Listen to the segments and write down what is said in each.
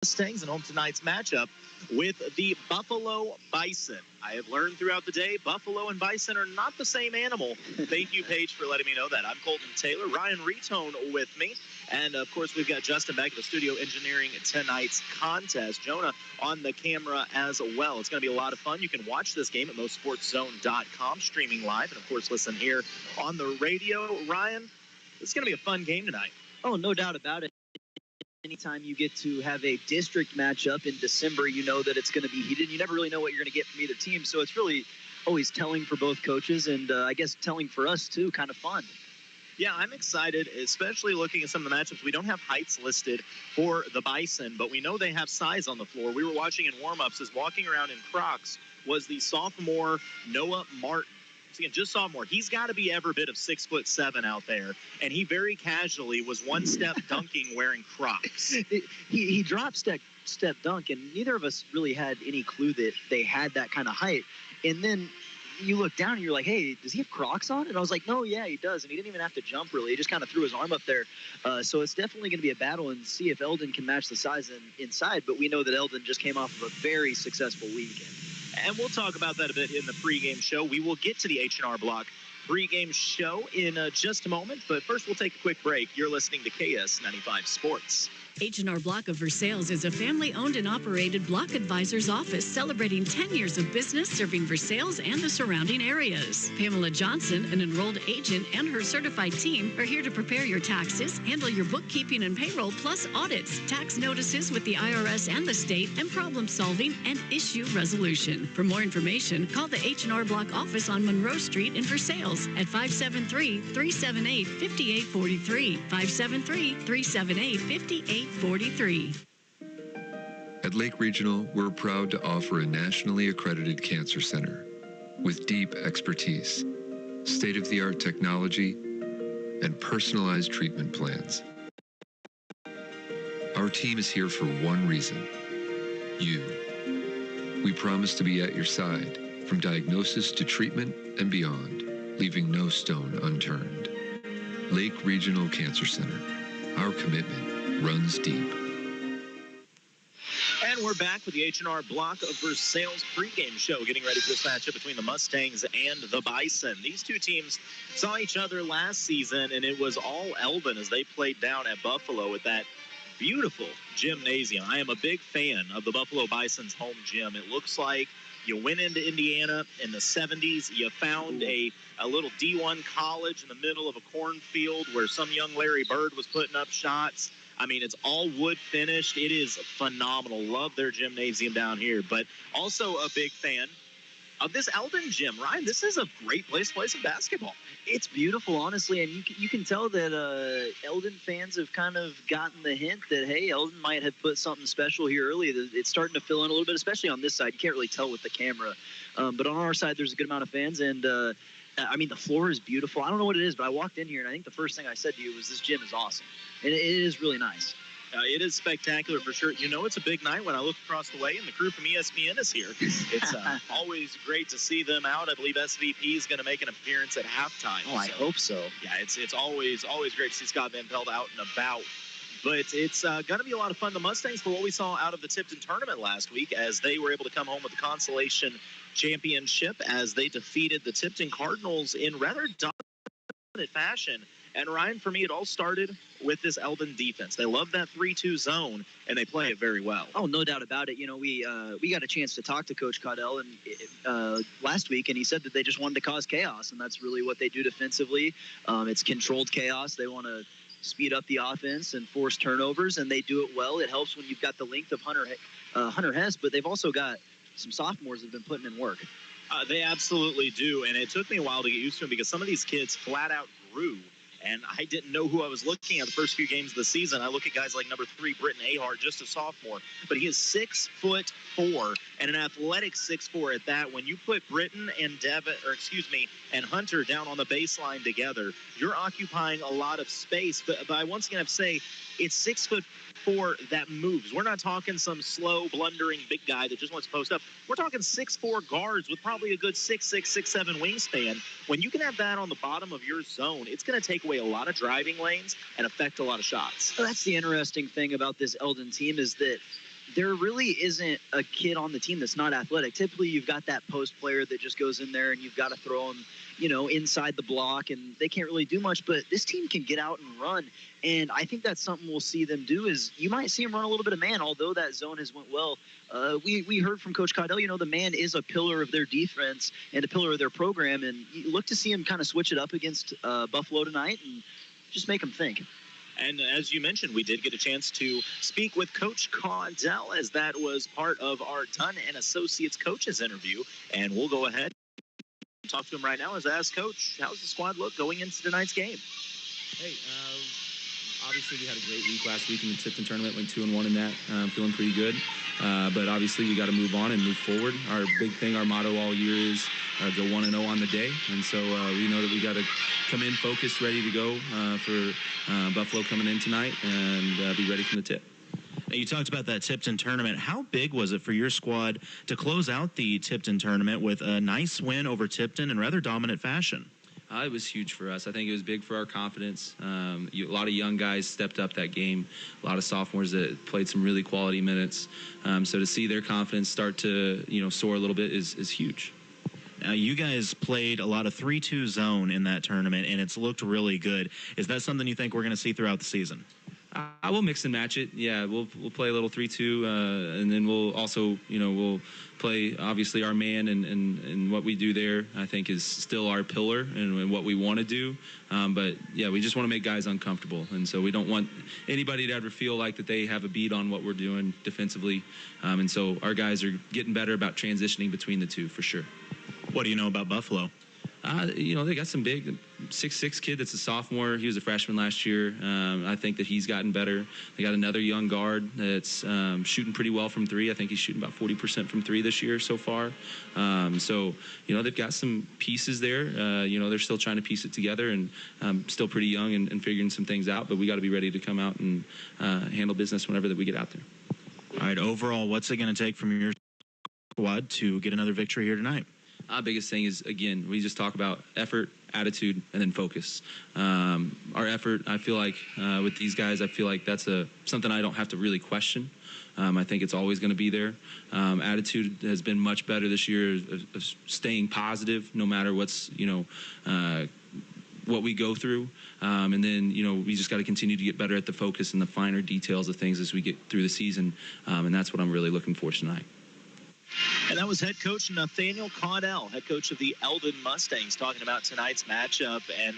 Mustangs and home tonight's matchup with the Buffalo Bison. I have learned throughout the day Buffalo and Bison are not the same animal. Thank you, Paige, for letting me know that. I'm Colton Taylor, Ryan Retone with me. And, of course, we've got Justin back at the studio engineering tonight's contest. Jonah on the camera as well. It's going to be a lot of fun. You can watch this game at MoSportsZone.com, streaming live. And, of course, listen here on the radio. Ryan, it's going to be a fun game tonight. Oh, no doubt about it. Anytime you get to have a district matchup in December, you know that it's going to be heated. You never really know what you're going to get from either team. So it's really always telling for both coaches and I guess telling for us, too. Kind of fun. Yeah, I'm excited, especially looking at some of the matchups. We don't have heights listed for the Bison, but we know they have size on the floor. We were watching in warm-ups as walking around in Crocs was the sophomore Noah Martin. Again, just sophomore. He's got to be every bit of 6'7" out there, and he very casually was one step dunking wearing Crocs. He dropped step dunk, and neither of us really had any clue that they had that kind of height. And then you look down and you're like, hey, does he have Crocs on? And I was like, no, yeah, he does. And he didn't even have to jump, really. He just kind of threw his arm up there. So it's definitely going to be a battle and see if Eldon can match the size inside. But we know that Eldon just came off of a very successful weekend. And we'll talk about that a bit in the pregame show. We will get to the H&R Block pregame show in just a moment. But first, we'll take a quick break. You're listening to KS95 Sports. H&R Block of Versailles is a family-owned and operated block advisor's office celebrating 10 years of business serving Versailles and the surrounding areas. Pamela Johnson, an enrolled agent, and her certified team are here to prepare your taxes, handle your bookkeeping and payroll, plus audits, tax notices with the IRS and the state, and problem solving and issue resolution. For more information, call the H&R Block office on Monroe Street in Versailles at 573-378-5843. 573-378-5843. At Lake Regional, we're proud to offer a nationally accredited cancer center with deep expertise, state-of-the-art technology, and personalized treatment plans. Our team is here for one reason: you. We promise to be at your side from diagnosis to treatment and beyond, leaving no stone unturned. Lake Regional Cancer Center. Our commitment runs deep. And we're back with the H&R Block of Versailles pregame show, getting ready for this matchup between the Mustangs and the Bison. These two teams saw each other last season, and it was all Eldon as they played down at Buffalo at that beautiful gymnasium. I am a big fan of the Buffalo Bison's home gym. It looks like you went into Indiana in the 70s. You found a little D1 college in the middle of a cornfield where some young Larry Bird was putting up shots. I mean, it's all wood finished. It is phenomenal. Love their gymnasium down here. But also a big fan of this Eldon gym. Ryan, this is a great place to play some basketball. It's beautiful, honestly, and you can tell that Eldon fans have kind of gotten the hint that, hey, Eldon might have put something special here early. It's starting to fill in a little bit, especially on this side. You can't really tell with the camera. But on our side, there's a good amount of fans, and I mean, the floor is beautiful. I don't know what it is, but I walked in here, and I think the first thing I said to you was this gym is awesome. And it is really nice. It is spectacular for sure. You know, it's a big night when I look across the way and the crew from ESPN is here. It's always great to see them out. I believe SVP is going to make an appearance at halftime. Oh, I hope so. Yeah, it's always great to see Scott Van Pelt out and about. But it's going to be a lot of fun. The Mustangs, for what we saw out of the Tipton tournament last week, as they were able to come home with the consolation championship as they defeated the Tipton Cardinals in rather dominant fashion. And, Ryan, for me, it all started with this Eldon defense. They love that 3-2 zone, and they play it very well. Oh, no doubt about it. You know, we got a chance to talk to Coach Caudell last week, and he said that they just wanted to cause chaos, and that's really what they do defensively. It's controlled chaos. They want to speed up the offense and force turnovers, and they do it well. It helps when you've got the length of Hunter Hess, but they've also got some sophomores that have been putting in work. They absolutely do, and it took me a while to get used to them because some of these kids flat out grew. And I didn't know who I was looking at the first few games of the season. I look at guys like number 3, Britton Ahart, just a sophomore. But he is 6'4" and an athletic 6'4" at that. When you put Britton and and Hunter down on the baseline together, you're occupying a lot of space. But I once again have to say, it's 6'4" that moves. We're not talking some slow, blundering big guy that just wants to post up. We're talking 6'4" guards with probably a good 6'6", 6'7" wingspan. When you can have that on the bottom of your zone, it's going to take away a lot of driving lanes and affect a lot of shots. Well, that's the interesting thing about this Eldon team is that there really isn't a kid on the team that's not athletic. Typically, you've got that post player that just goes in there and you've got to throw them, inside the block, and they can't really do much. But this team can get out and run, and I think that's something we'll see them do is you might see them run a little bit of man, although that zone has went well. We heard from Coach Caudell, the man is a pillar of their defense and a pillar of their program, and you look to see him kind of switch it up against Buffalo tonight and just make them think. And as you mentioned, we did get a chance to speak with Coach Caudell as that was part of our Dunn and Associates coaches interview. And we'll go ahead and talk to him right now as I ask Coach, how's the squad look going into tonight's game? Hey, obviously we had a great week last week in the Tipton tournament, went 2-1 in that, feeling pretty good. But obviously we got to move on and move forward. Our big thing, our motto all year is go 1-0 on the day. And so we know that we got to come in focused, ready to go for Buffalo coming in tonight and be ready from the tip. Now, you talked about that Tipton tournament. How big was it for your squad to close out the Tipton tournament with a nice win over Tipton in rather dominant fashion? It was huge for us. I think it was big for our confidence. A lot of young guys stepped up that game. A lot of sophomores that played some really quality minutes. So to see their confidence start to soar a little bit is huge. Now, you guys played a lot of 3-2 zone in that tournament, and it's looked really good. Is that something you think we're going to see throughout the season? I will mix and match it. Yeah, we'll play a little 3-2, and then we'll also, we'll play obviously our man and what we do there. I think is still our pillar and what we want to do. But yeah, we just want to make guys uncomfortable, and so we don't want anybody to ever feel like that they have a beat on what we're doing defensively. And so our guys are getting better about transitioning between the two for sure. What do you know about Buffalo? They got some big 6'6" kid that's a sophomore. He was a freshman last year. I think that he's gotten better. They got another young guard that's shooting pretty well from three. I think he's shooting about 40% from three this year so far. So they've got some pieces there. They're still trying to piece it together and still pretty young and figuring some things out. But we got to be ready to come out and handle business whenever that we get out there. All right, overall, what's it going to take from your squad to get another victory here tonight? Biggest thing is, again, we just talk about effort, attitude, and then focus. Our effort, I feel like, with these guys, I feel like that's something I don't have to really question. I think it's always going to be there. Attitude has been much better this year of staying positive no matter what's, what we go through. And then, we just got to continue to get better at the focus and the finer details of things as we get through the season. And that's what I'm really looking for tonight. And that was head coach Nathaniel Caudell, head coach of the Eldon Mustangs, talking about tonight's matchup. And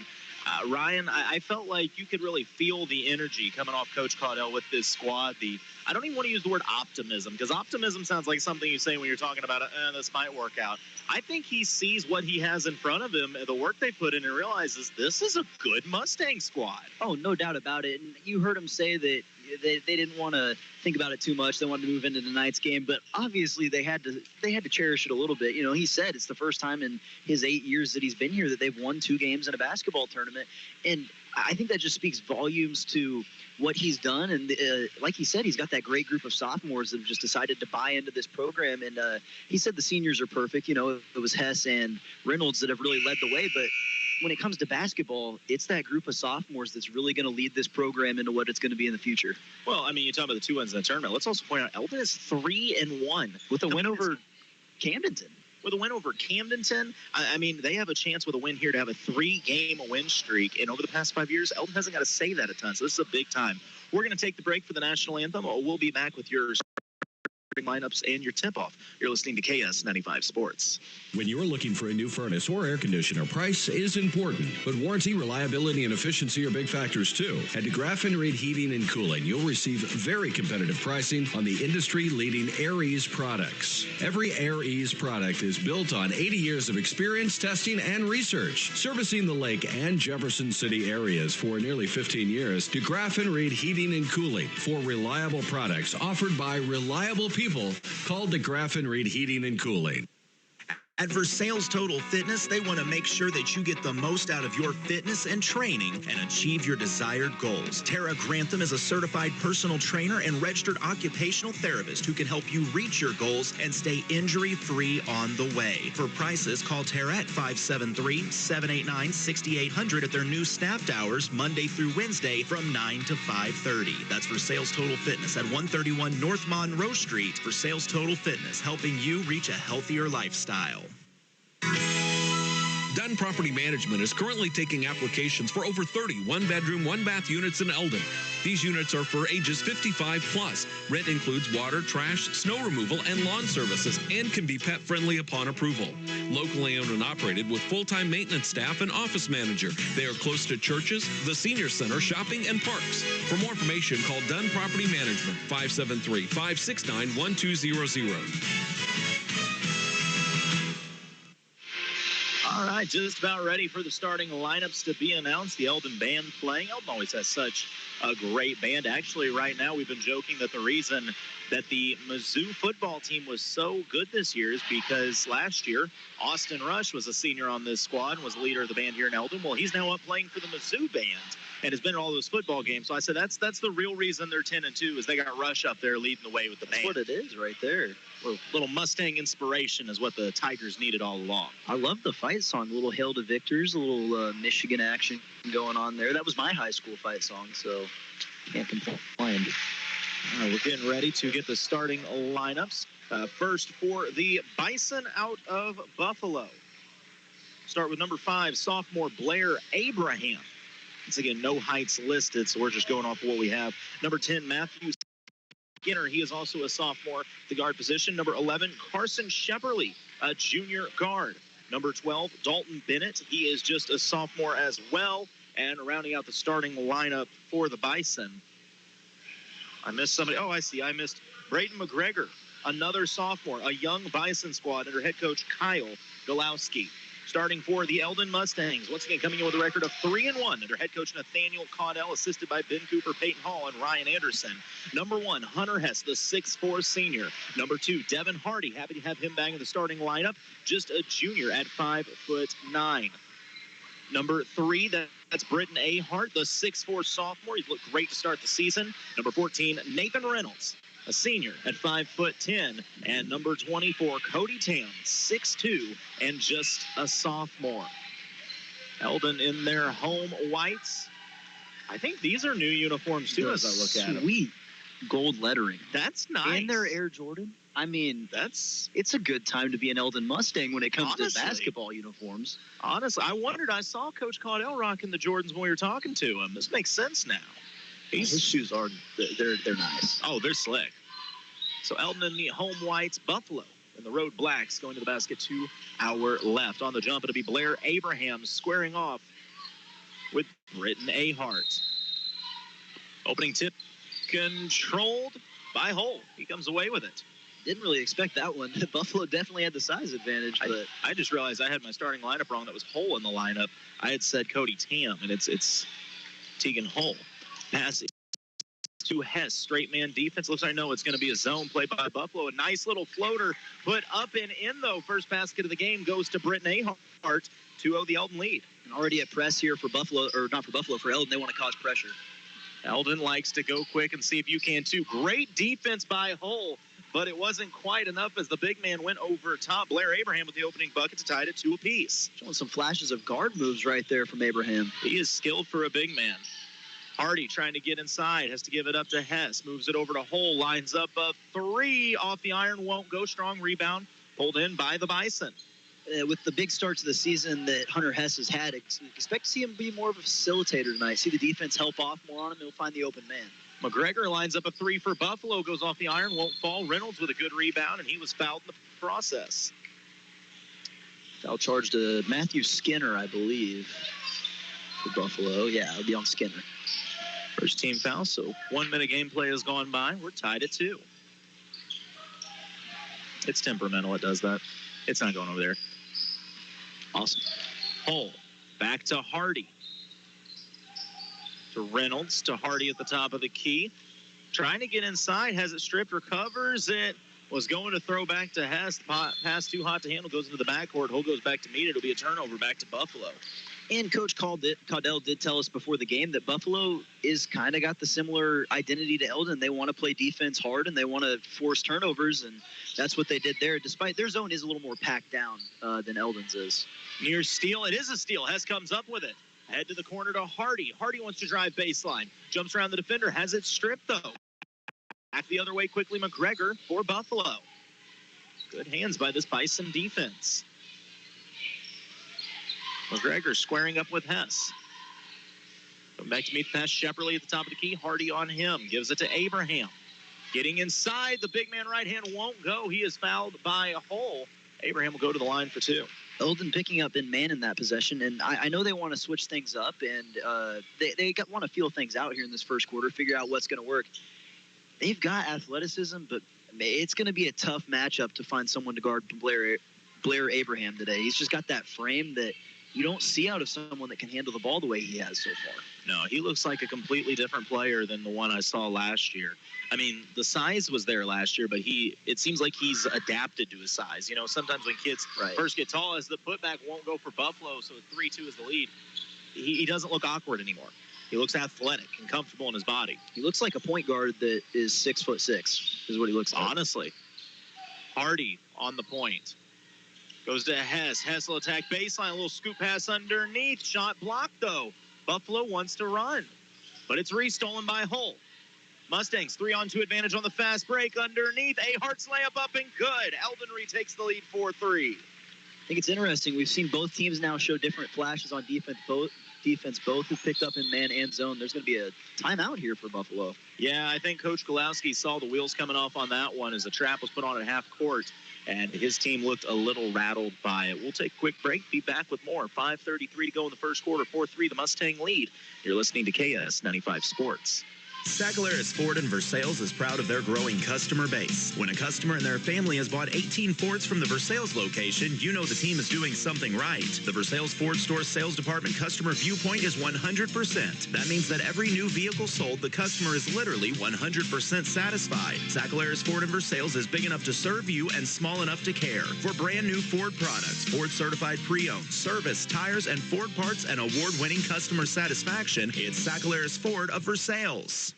Ryan, I felt like you could really feel the energy coming off Coach Caudell with this squad. I don't even want to use the word optimism, because optimism sounds like something you say when you're talking about this might work out. I think he sees what he has in front of him, the work they put in, and realizes this is a good Mustang squad. Oh, no doubt about it. And you heard him say that they didn't want to think about it too much. They wanted to move into tonight's game, but obviously they had to cherish it a little bit. He said it's the first time in his 8 years that he's been here that they've won 2 games in a basketball tournament, and I think that just speaks volumes to what he's done. And like he said, he's got that great group of sophomores that have just decided to buy into this program. And he said the seniors are perfect. It was Hess and Reynolds that have really led the way, but when it comes to basketball, it's that group of sophomores that's really going to lead this program into what it's going to be in the future. Well, you talk about the 2 wins in the tournament. Let's also point out Eldon is 3-1 with a win over Camdenton. With a win over Camdenton, they have a chance with a win here to have a 3-game win streak. And over the past 5 years, Eldon hasn't got to say that a ton. So this is a big time. We're going to take the break for the national anthem. We'll be back with your lineups and your tip-off. You're listening to KS95 Sports. When you're looking for a new furnace or air conditioner, price is important, but warranty, reliability, and efficiency are big factors too. At DeGraff & Reed Heating and Cooling, you'll receive very competitive pricing on the industry-leading Air Ease products. Every Air Ease product is built on 80 years of experience, testing, and research. Servicing the Lake and Jefferson City areas for nearly 15 years, DeGraff & Reed Heating and Cooling, for reliable products offered by reliable people, called DeGraff & Reed Heating and Cooling. At Versailles Total Fitness, they want to make sure that you get the most out of your fitness and training and achieve your desired goals. Tara Grantham is a certified personal trainer and registered occupational therapist who can help you reach your goals and stay injury-free on the way. For prices, call Tara at 573-789-6800 at their new staffed hours Monday through Wednesday from 9 to 5:30. That's Versailles Total Fitness at 131 North Monroe Street. Versailles Total Fitness, helping you reach a healthier lifestyle. Dunn Property Management is currently taking applications for over 30 one-bedroom, one-bath units in Eldon. These units are for ages 55 plus. Rent includes water, trash, snow removal, and lawn services, and can be pet-friendly upon approval. Locally owned and operated with full-time maintenance staff and office manager. They are close to churches, the senior center, shopping, and parks. For more information, call Dunn Property Management, 573-569-1200. All right, just about ready for the starting lineups to be announced. The Eldon band playing. Eldon always has such a great band. Actually, right now we've been joking that the reason that the Mizzou football team was so good this year is because last year Austin Rush was a senior on this squad and was the leader of the band here in Eldon. Well, he's now up playing for the Mizzou band and has been in all those football games. So I said that's the real reason they're 10-2 is they got Rush up there leading the way with the band. That's what it is right there. A little Mustang inspiration is what the Tigers needed all along. I love the fight song, a little Hail to Victors, a little Michigan action going on there. That was my high school fight song, so can't complain. All right, we're getting ready to get the starting lineups. First for the Bison out of Buffalo. Start with number 5, sophomore Blair Abraham. Once again, no heights listed, so we're just going off of what we have. Number 10, Matthew Skinner. He is also a sophomore at the guard position. Number 11, Carson Shepperly, a junior guard. Number 12, Dalton Bennett. He is just a sophomore as well. And rounding out the starting lineup for the Bison, I missed somebody. Oh, I see. I missed Brayden McGregor, another sophomore, a young Bison squad under head coach Kyle Galowski. Starting for the Eldon Mustangs, once again coming in with a record of 3-1 under head coach Nathaniel Caudell, assisted by Ben Cooper, Peyton Hall, and Ryan Anderson. Number 1, Hunter Hess, the 6'4 senior. Number 2, Devin Hardy, happy to have him back in the starting lineup, just a junior at 5'9". Number 3, that's Britton Ahart, the 6'4 sophomore. He's looked great to start the season. Number 14, Nathan Reynolds, a senior at 5'10", and number 24, Cody Tam, 6'2", and just a sophomore. Eldon in their home whites. I think these are new uniforms too, as I look at them. Sweet gold lettering. That's nice. And their Air Jordan. I mean, it's a good time to be an Eldon Mustang when it comes to basketball uniforms. Honestly, I saw Coach Caudell rocking the Jordans when we were talking to him. This makes sense now. His shoes are, they're nice. Oh, they're slick. So Eldon in the home whites, Buffalo in the road blacks going to the basket to our left. On the jump, it'll be Blair Abraham squaring off with Britton Ahart. Opening tip controlled by Hull. He comes away with it. Didn't really expect that one. Buffalo definitely had the size advantage, but I just realized I had my starting lineup wrong. That was Hull in the lineup. I had said Cody Tam, and it's Tegan Hull. Pass to Hess, straight man defense. Looks like it's going to be a zone play by Buffalo. A nice little floater put up and in, though. First basket of the game goes to Britton Ahart, 2-0 the Eldon lead. And already at press here for Buffalo, or not for Buffalo, for Eldon. They want to cause pressure. Eldon likes to go quick and see if you can, too. Great defense by Hull, but it wasn't quite enough as the big man went over top. Blair Abraham with the opening bucket to tie it at 2 apiece. Showing some flashes of guard moves right there from Abraham. He is skilled for a big man. Hardy trying to get inside, has to give it up to Hess, moves it over to Hull, lines up a 3 off the iron, won't go. Strong rebound, pulled in by the Bison. With the big start to the season that Hunter Hess has had, expect to see him be more of a facilitator tonight. See the defense help off more on him, he'll find the open man. McGregor lines up a 3 for Buffalo, goes off the iron, won't fall. Reynolds with a good rebound, and he was fouled in the process. Foul charge to Matthew Skinner, I believe, for Buffalo. Yeah, it'll be on Skinner. First team foul, so 1 minute gameplay has gone by. We're tied at 2. It's temperamental, it does that. It's not going over there. Awesome. Hull, back to Hardy. To Reynolds, to Hardy at the top of the key. Trying to get inside, has it stripped, recovers it. Was going to throw back to Hess. Pass too hot to handle, goes into the backcourt. Hull goes back to meet it. It'll be a turnover back to Buffalo. And Coach Caudell did tell us before the game that Buffalo is kind of got the similar identity to Eldon. They want to play defense hard, and they want to force turnovers, and that's what they did there, despite their zone is a little more packed down than Eldon's is. Near steal. It is a steal. Hess comes up with it. Head to the corner to Hardy. Hardy wants to drive baseline. Jumps around the defender. Has it stripped, though. Back the other way quickly, McGregor for Buffalo. Good hands by this Bison defense. McGregor squaring up with Hess. Going back to meet the pass. Shepperly at the top of the key. Hardy on him. Gives it to Abraham. Getting inside. The big man right hand won't go. He is fouled by Hull. Abraham will go to the line for two. Eldon picking up in man in that possession, and I know they want to switch things up, and they want to feel things out here in this first quarter, figure out what's going to work. They've got athleticism, but it's going to be a tough matchup to find someone to guard Blair Abraham today. He's just got that frame that you don't see out of someone that can handle the ball the way he has so far. No, he looks like a completely different player than the one I saw last year. I mean, the size was there last year, but it seems like he's adapted to his size. You know, sometimes when kids first get tall, as the putback won't go for Buffalo, so 3-2 is the lead, he doesn't look awkward anymore. He looks athletic and comfortable in his body. He looks like a point guard that is 6'6", is what he looks like. Honestly. Hardy on the point. Goes to Hess. Hess will attack baseline. A little scoop pass underneath. Shot blocked, though. Buffalo wants to run, but it's restolen by Hull. Mustangs 3-on-2 advantage on the fast break underneath. Ahart's layup up and good. Eldon retakes the lead 4-3. I think it's interesting. We've seen both teams now show different flashes on defense. Both have picked up in man and zone. There's going to be a timeout here for Buffalo. Yeah, I think Coach Golowski saw the wheels coming off on that one as the trap was put on at half court, and his team looked a little rattled by it. We'll take a quick break, be back with more. 5:33 to go in the first quarter, 4-3, the Mustang lead. You're listening to KS95 Sports. Sagalaris Ford in Versailles is proud of their growing customer base. When a customer and their family has bought 18 Fords from the Versailles location, you know the team is doing something right. The Versailles Ford Store Sales Department customer viewpoint is 100%. That means that every new vehicle sold, the customer is literally 100% satisfied. Sagalaris Ford in Versailles is big enough to serve you and small enough to care. For brand new Ford products, Ford certified pre-owned, service, tires, and Ford parts and award-winning customer satisfaction, it's Sagalaris Ford of Versailles.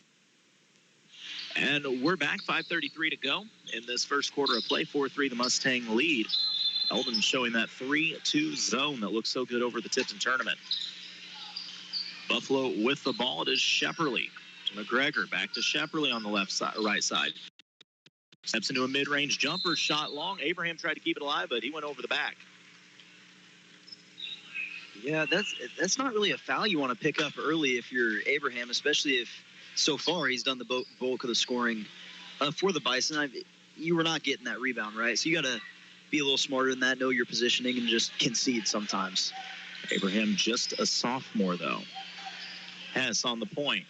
And we're back, 5:33 to go in this first quarter of play. 4-3, the Mustang lead. Eldon showing that 3-2 zone that looks so good over the Tipton tournament. Buffalo with the ball. It is Shepperly to McGregor. Back to Shepperly on the right side. Steps into a mid-range jumper, shot long. Abraham tried to keep it alive, but he went over the back. Yeah, that's not really a foul you want to pick up early if you're Abraham, especially if so far he's done the bulk of the scoring for the Bison. You were not getting that rebound, right? So you got to be a little smarter than that, know your positioning, and just concede sometimes. Abraham just a sophomore, though. Hess on the point.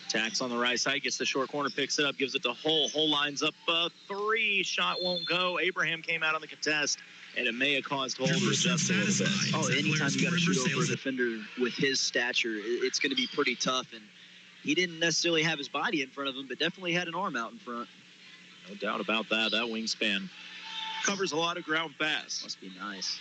Attacks on the right side, gets the short corner, picks it up, gives it to Hull. Hull lines up a three. Shot won't go. Abraham came out on the contest, and it may have caused Hull to adjust a little bit. Oh, anytime you got to shoot over a defender with his stature, it's going to be pretty tough. And he didn't necessarily have his body in front of him, but definitely had an arm out in front. No doubt about that. That wingspan covers a lot of ground fast. Must be nice.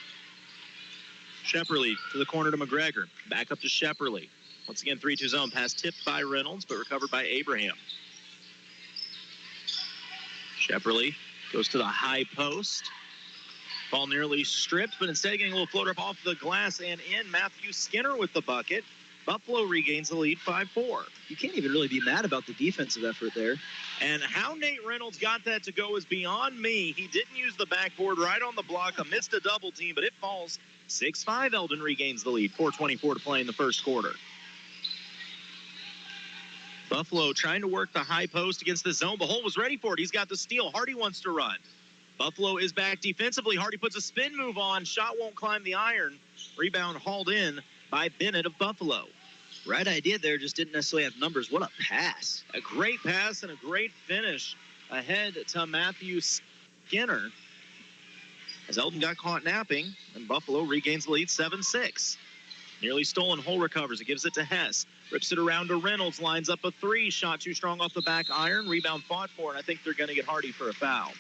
Shepperly to the corner to McGregor. Back up to Shepperly. Once again, 3-2 zone. Pass tipped by Reynolds, but recovered by Abraham. Shepperly goes to the high post. Ball nearly stripped, but instead getting a little floater up off the glass and in. Matthew Skinner with the bucket. Buffalo regains the lead 5-4. You can't even really be mad about the defensive effort there. And how Nate Reynolds got that to go is beyond me. He didn't use the backboard right on the block amidst a double team, but it falls. 6-5, Eldon regains the lead. 4:24 to play in the first quarter. Buffalo trying to work the high post against the zone. Hull was ready for it. He's got the steal. Hardy wants to run. Buffalo is back defensively. Hardy puts a spin move on. Shot won't climb the iron. Rebound hauled in by Bennett of Buffalo. Right idea there, just didn't necessarily have numbers. What a pass. A great pass and a great finish ahead to Matthew Skinner. As Eldon got caught napping, and Buffalo regains the lead 7-6. Nearly stolen. Hull recovers. It gives it to Hess. Rips it around to Reynolds, lines up a three, shot too strong off the back iron, rebound fought for, and I think they're going to get Hardy for a foul.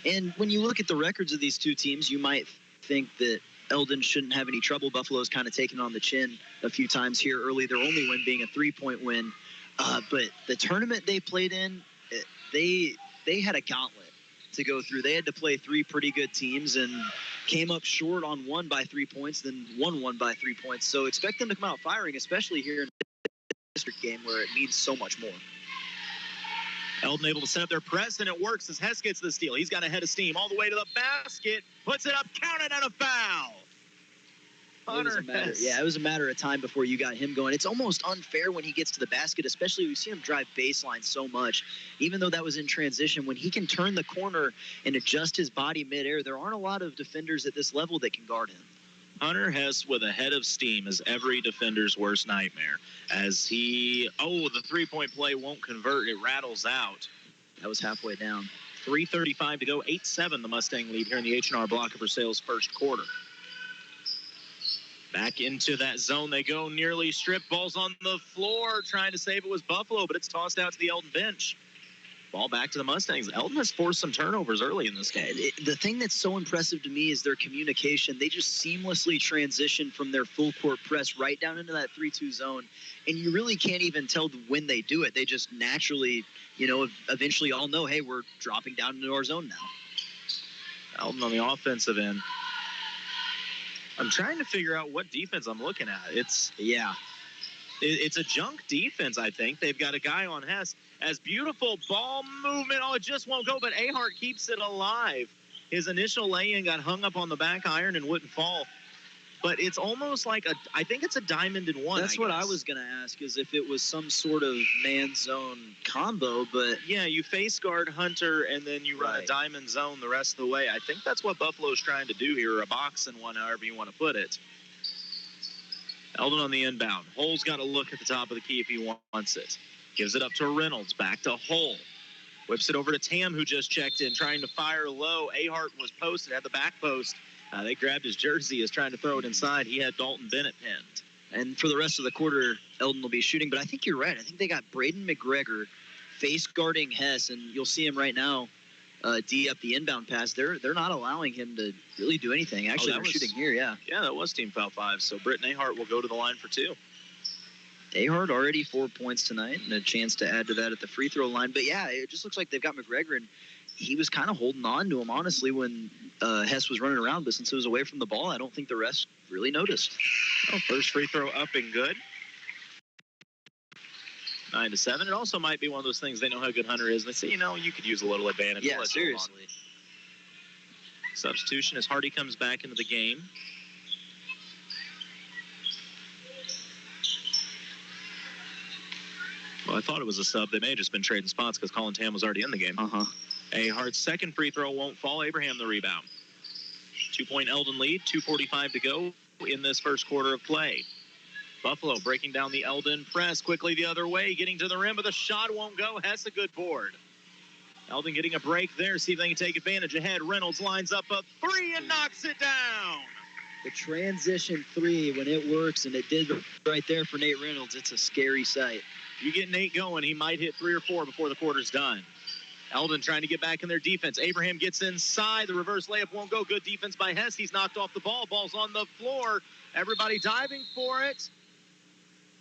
And when you look at the records of these two teams, you might think that Eldon shouldn't have any trouble. Buffalo's kind of taken on the chin a few times here early, their only win being a 3-point win. But the tournament they played in, they had a gauntlet to go through. They had to play three pretty good teams and came up short on one by 3 points, then won one by 3 points. So expect them to come out firing, especially here in the district game where it means so much more. Eldon able to set up their press, and it works as Hess gets the steal. He's got a head of steam all the way to the basket, puts it up, counted, and a foul. It was a matter of time before you got him going. It's almost unfair when he gets to the basket, especially we've seen him drive baseline so much. Even though that was in transition, when he can turn the corner and adjust his body midair, there aren't a lot of defenders at this level that can guard him. Hunter Hess with a head of steam is every defender's worst nightmare. As the three-point play won't convert. It rattles out. That was halfway down. 3:35 to go, 8-7 the Mustang lead here in the H&R block of Versailles' first quarter. Back into that zone they go, nearly stripped. Ball's on the floor, trying to save it was Buffalo, but it's tossed out to the Eldon bench. Ball back to the Mustangs. Eldon has forced some turnovers early in this game. The thing that's so impressive to me is their communication. They just seamlessly transition from their full court press right down into that 3-2 zone, and you really can't even tell when they do it. They just naturally, eventually all know, hey, we're dropping down into our zone now. Eldon on the offensive end. I'm trying to figure out what defense I'm looking at. It's a junk defense, I think. They've got a guy on Hess. As beautiful ball movement. Oh, it just won't go, but Ahart keeps it alive. His initial lay-in got hung up on the back iron and wouldn't fall. But it's almost like I think it's a diamond in one. That's what I was going to ask, is if it was some sort of man-zone combo. But yeah, you face guard Hunter, and then you run a diamond zone the rest of the way. I think that's what Buffalo's trying to do here, a box and one, however you want to put it. Eldon on the inbound. Hull's got to look at the top of the key if he wants it. Gives it up to Reynolds, back to Hull. Whips it over to Tam, who just checked in, trying to fire low. Ahart was posted at the back post. They grabbed his jersey as trying to throw it inside. He had Dalton Bennett pinned. And for the rest of the quarter, Eldon will be shooting. But I think you're right. I think they got Braden McGregor face guarding Hess, and you'll see him right now D up the inbound pass. They're not allowing him to really do anything. Actually, they're shooting here, yeah. Yeah, that was team foul 5. So Britton Ahart will go to the line for 2. Ahart already 4 points tonight and a chance to add to that at the free throw line. But, yeah, it just looks like they've got McGregor, and he was kind of holding on to him, honestly, when Hess was running around. But since it was away from the ball, I don't think the rest really noticed. Oh, first free throw up and good. 9-7. It also might be one of those things they know how good Hunter is. And they say, you could use a little advantage. Yeah, seriously. Substitution as Hardy comes back into the game. Well, I thought it was a sub. They may have just been trading spots because Colin Tam was already in the game. Ahart's second free throw won't fall. Abraham the rebound. 2-point Eldon lead. 2:45 to go in this first quarter of play. Buffalo breaking down the Eldon press quickly the other way, getting to the rim, but the shot won't go. Hess a good board. Eldon getting a break there. See if they can take advantage ahead. Reynolds lines up a three and knocks it down. The transition three, when it works, and it did right there for Nate Reynolds, it's a scary sight. You get Nate going, he might hit 3 or 4 before the quarter's done. Eldon trying to get back in their defense. Abraham gets inside. The reverse layup won't go. Good defense by Hess. He's knocked off the ball. Ball's on the floor. Everybody diving for it.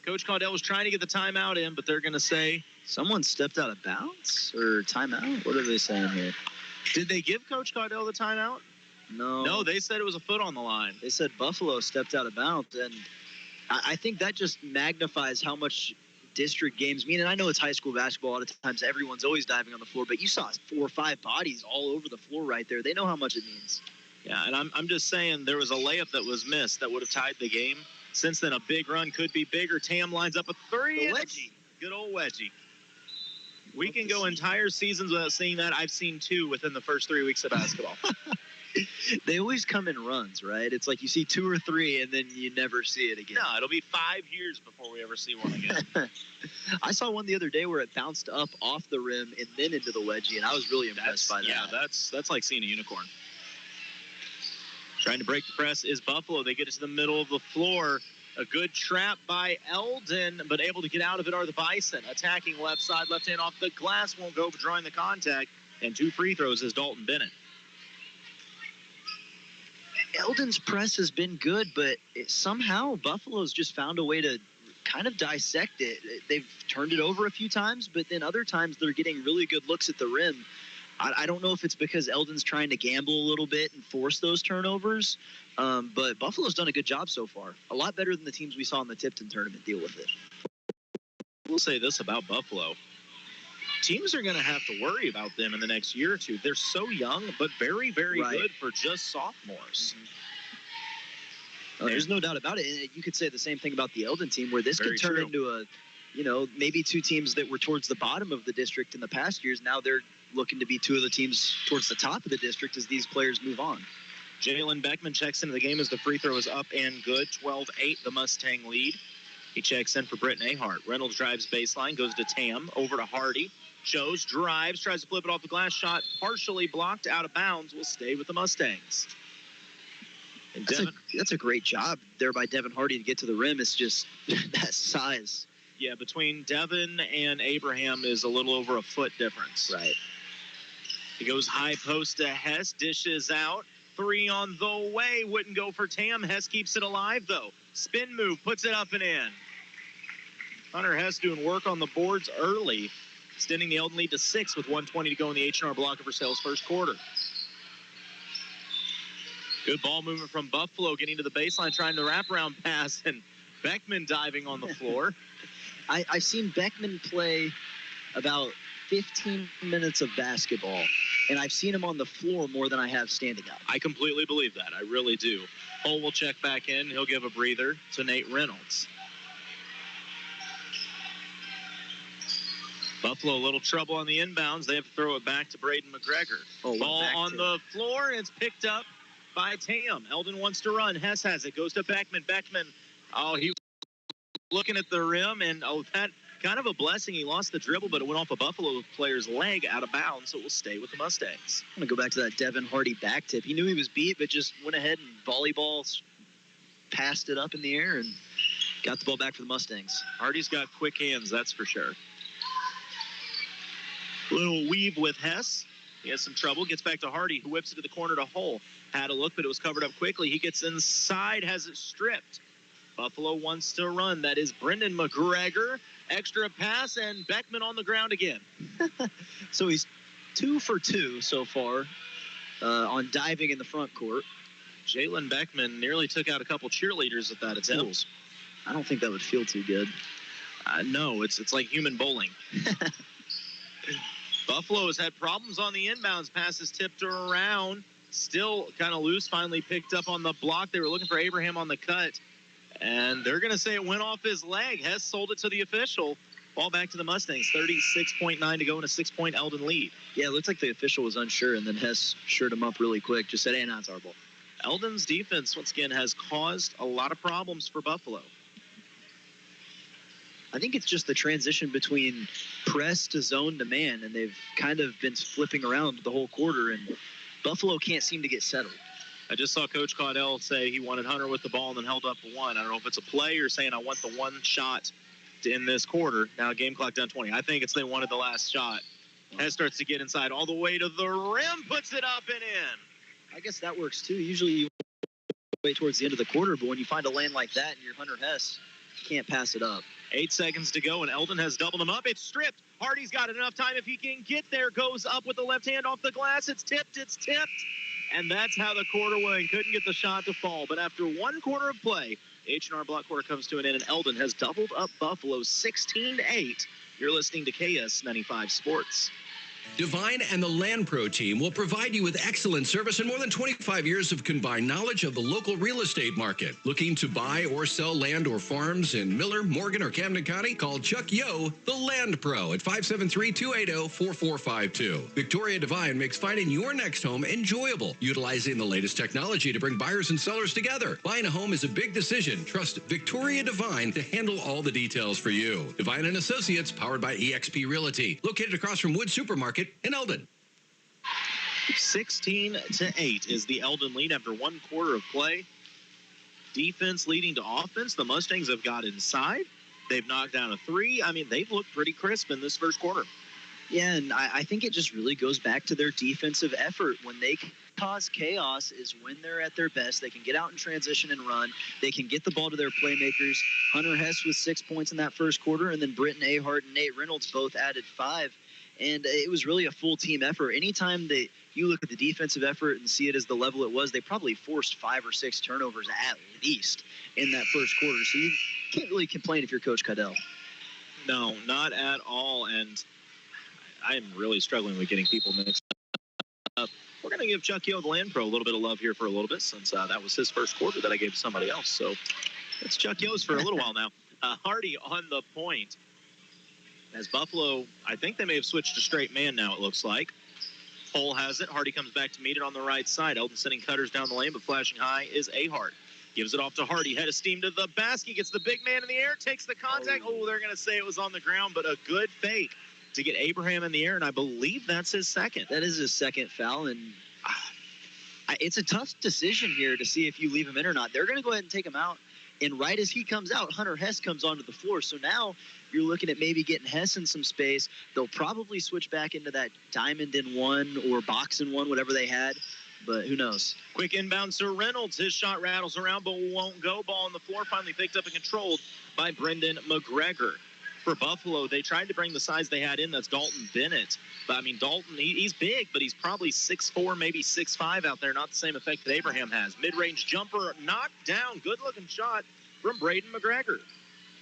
Coach Caudell was trying to get the timeout in, but they're going to say... Someone stepped out of bounds or timeout? What are they saying here? Did they give Coach Caudell the timeout? No. No, they said it was a foot on the line. They said Buffalo stepped out of bounds, and I think that just magnifies how much district games mean. And I know it's high school basketball. A lot of times everyone's always diving on the floor, but you saw 4 or 5 bodies all over the floor right there. They know how much it means. Yeah, and I'm just saying there was a layup that was missed that would have tied the game. Since then, a big run could be bigger. Tam lines up a 3. The wedgie. Good old wedgie. We can go entire seasons without seeing that. I've seen 2 within the first 3 weeks of basketball. They always come in runs, right? It's like you see 2 or 3, and then you never see it again. No, it'll be 5 years before we ever see one again. I saw one the other day where it bounced up off the rim and then into the wedgie, and I was really impressed by that. Yeah, that's like seeing a unicorn. Trying to break the press is Buffalo. They get it to the middle of the floor. A good trap by Eldon, but able to get out of it are the Bison. Attacking left side, left hand off the glass, won't go for drawing the contact. And 2 free throws is Dalton Bennett. Eldon's press has been good, but somehow Buffalo's just found a way to kind of dissect it. They've turned it over a few times, but then other times they're getting really good looks at the rim. I don't know if it's because Eldon's trying to gamble a little bit and force those turnovers, but Buffalo's done a good job so far. A lot better than the teams we saw in the Tipton tournament deal with it. We'll say this about Buffalo. Teams are going to have to worry about them in the next year or two. They're so young, but very, very good for just sophomores. There's no doubt about it. You could say the same thing about the Eldon team, where this could turn into maybe 2 teams that were towards the bottom of the district in the past years. Now they're looking to be 2 of the teams towards the top of the district as these players move on. Jalen Beckman checks into the game as the free throw is up and good. 12-8, the Mustang lead. He checks in for Britt Nahart. Reynolds drives baseline, goes to Tam, over to Hardy. Shows, drives, tries to flip it off the glass. Shot partially blocked, out of bounds. Will stay with the Mustangs. And that's a great job there by Devin Hardy to get to the rim. It's just that size. Yeah, between Devin and Abraham is a little over a foot difference. Right. He goes high post to Hess, dishes out. 3 on the way, wouldn't go for Tam. Hess keeps it alive, though. Spin move, puts it up and in. Hunter Hess doing work on the boards early, extending the Eldon lead to 6 with 1:20 to go in the H&R block of Versailles' first quarter. Good ball movement from Buffalo, getting to the baseline, trying to wraparound pass, and Beckman diving on the floor. I've seen Beckman play about 15 minutes of basketball, and I've seen him on the floor more than I have standing up. I completely believe that. I really do. Hull will check back in. He'll give a breather to Nate Reynolds. Buffalo, a little trouble on the inbounds. They have to throw it back to Braden McGregor. Ball on the floor, and it's picked up by Tam. Eldon wants to run. Hess has it. Goes to Beckman. Beckman, he was looking at the rim, and that kind of a blessing. He lost the dribble, but it went off a Buffalo player's leg out of bounds, so it will stay with the Mustangs. I'm going to go back to that Devin Hardy back tip. He knew he was beat, but just went ahead and volleyball passed it up in the air and got the ball back for the Mustangs. Hardy's got quick hands, that's for sure. Little weave with Hess. He has some trouble. Gets back to Hardy, who whips it to the corner to Hull. Had a look, but it was covered up quickly. He gets inside, has it stripped. Buffalo wants to run. That is Brendan McGregor. Extra pass, and Beckman on the ground again. So he's 2 for 2 so far on diving in the front court. Jalen Beckman nearly took out a couple cheerleaders at that attempt. I don't think that would feel too good. No, it's like human bowling. Buffalo has had problems on the inbounds. Passes tipped around. Still kind of loose. Finally picked up on the block. They were looking for Abraham on the cut. And they're going to say it went off his leg. Hess sold it to the official. Ball back to the Mustangs. 36.9 to go in a 6-point Eldon lead. Yeah, it looks like the official was unsure, and then Hess shirred him up really quick. Just said, hey, no, it's our ball. Eldon's defense, once again, has caused a lot of problems for Buffalo. I think it's just the transition between press to zone to man, and they've kind of been flipping around the whole quarter, and Buffalo can't seem to get settled. I just saw Coach Caudell say he wanted Hunter with the ball and then held up 1. I don't know if it's a play or saying I want the 1 shot to end this quarter. Now game clock down 20. I think it's they wanted the last shot. Hess starts to get inside all the way to the rim, puts it up and in. I guess that works too. Usually you wait towards the end of the quarter, but when you find a lane like that and you're Hunter Hess, you can't pass it up. 8 seconds to go, and Eldon has doubled him up. It's stripped. Hardy's got enough time if he can get there. Goes up with the left hand off the glass. It's tipped. And that's how the quarter went. Couldn't get the shot to fall. But after 1 quarter of play, H&R block quarter comes to an end, and Eldon has doubled up Buffalo 16-8. You're listening to KS95 Sports. Divine and the Land Pro team will provide you with excellent service and more than 25 years of combined knowledge of the local real estate market. Looking to buy or sell land or farms in Miller, Morgan, or Camden County? Call Chuck Yo, the Land Pro, at 573-280-4452. Victoria Divine makes finding your next home enjoyable, utilizing the latest technology to bring buyers and sellers together. Buying a home is a big decision. Trust Victoria Divine to handle all the details for you. Divine and Associates, powered by eXp Realty, located across from Wood Supermarket in Eldon. 16-8 is the Eldon lead after 1 quarter of play. defense leading to offense. The Mustangs have got inside. They've knocked down a 3. I mean, they've looked pretty crisp in this first quarter. Yeah, and I think it just really goes back to their defensive effort. When they cause chaos is when they're at their best. They can get out in transition and run. They can get the ball to their playmakers. Hunter Hess with 6 points in that first quarter, and then Britton Ahart and Nate Reynolds both added 5. And it was really a full team effort. Anytime that you look at the defensive effort and see it as the level it was, they probably forced 5 or 6 turnovers at least in that first quarter. So you can't really complain if you're Coach Cadell. No, not at all. And I'm really struggling with getting people mixed up. We're going to give Chuck Yo, the Land Pro, a little bit of love here for a little bit, since that was his first quarter that I gave to somebody else. So it's Chuck Yo's for a little while now. Hardy on the point. As Buffalo, I think they may have switched to straight man now, it looks like. Hole has it. Hardy comes back to meet it on the right side. Eldon sending cutters down the lane, but flashing high is Ahart. Gives it off to Hardy. Head of steam to the basket. Gets the big man in the air. Takes the contact. Oh, they're going to say it was on the ground, but a good fake to get Abraham in the air, and I believe that's his second. That is his second foul, and it's a tough decision here to see if you leave him in or not. They're going to go ahead and take him out, and right as he comes out, Hunter Hess comes onto the floor. So now you're looking at maybe getting Hess in some space. They'll probably switch back into that diamond in one or box in one, whatever they had, but who knows. Quick inbound to Reynolds. His shot rattles around but won't go. Ball on the floor, finally picked up and controlled by Brendan McGregor. For Buffalo, they tried to bring the size they had in. That's Dalton Bennett. But, I mean, Dalton, he's big, but he's probably 6'4", maybe 6'5" out there. Not the same effect that Abraham has. Mid-range jumper knocked down. Good-looking shot from Braden McGregor.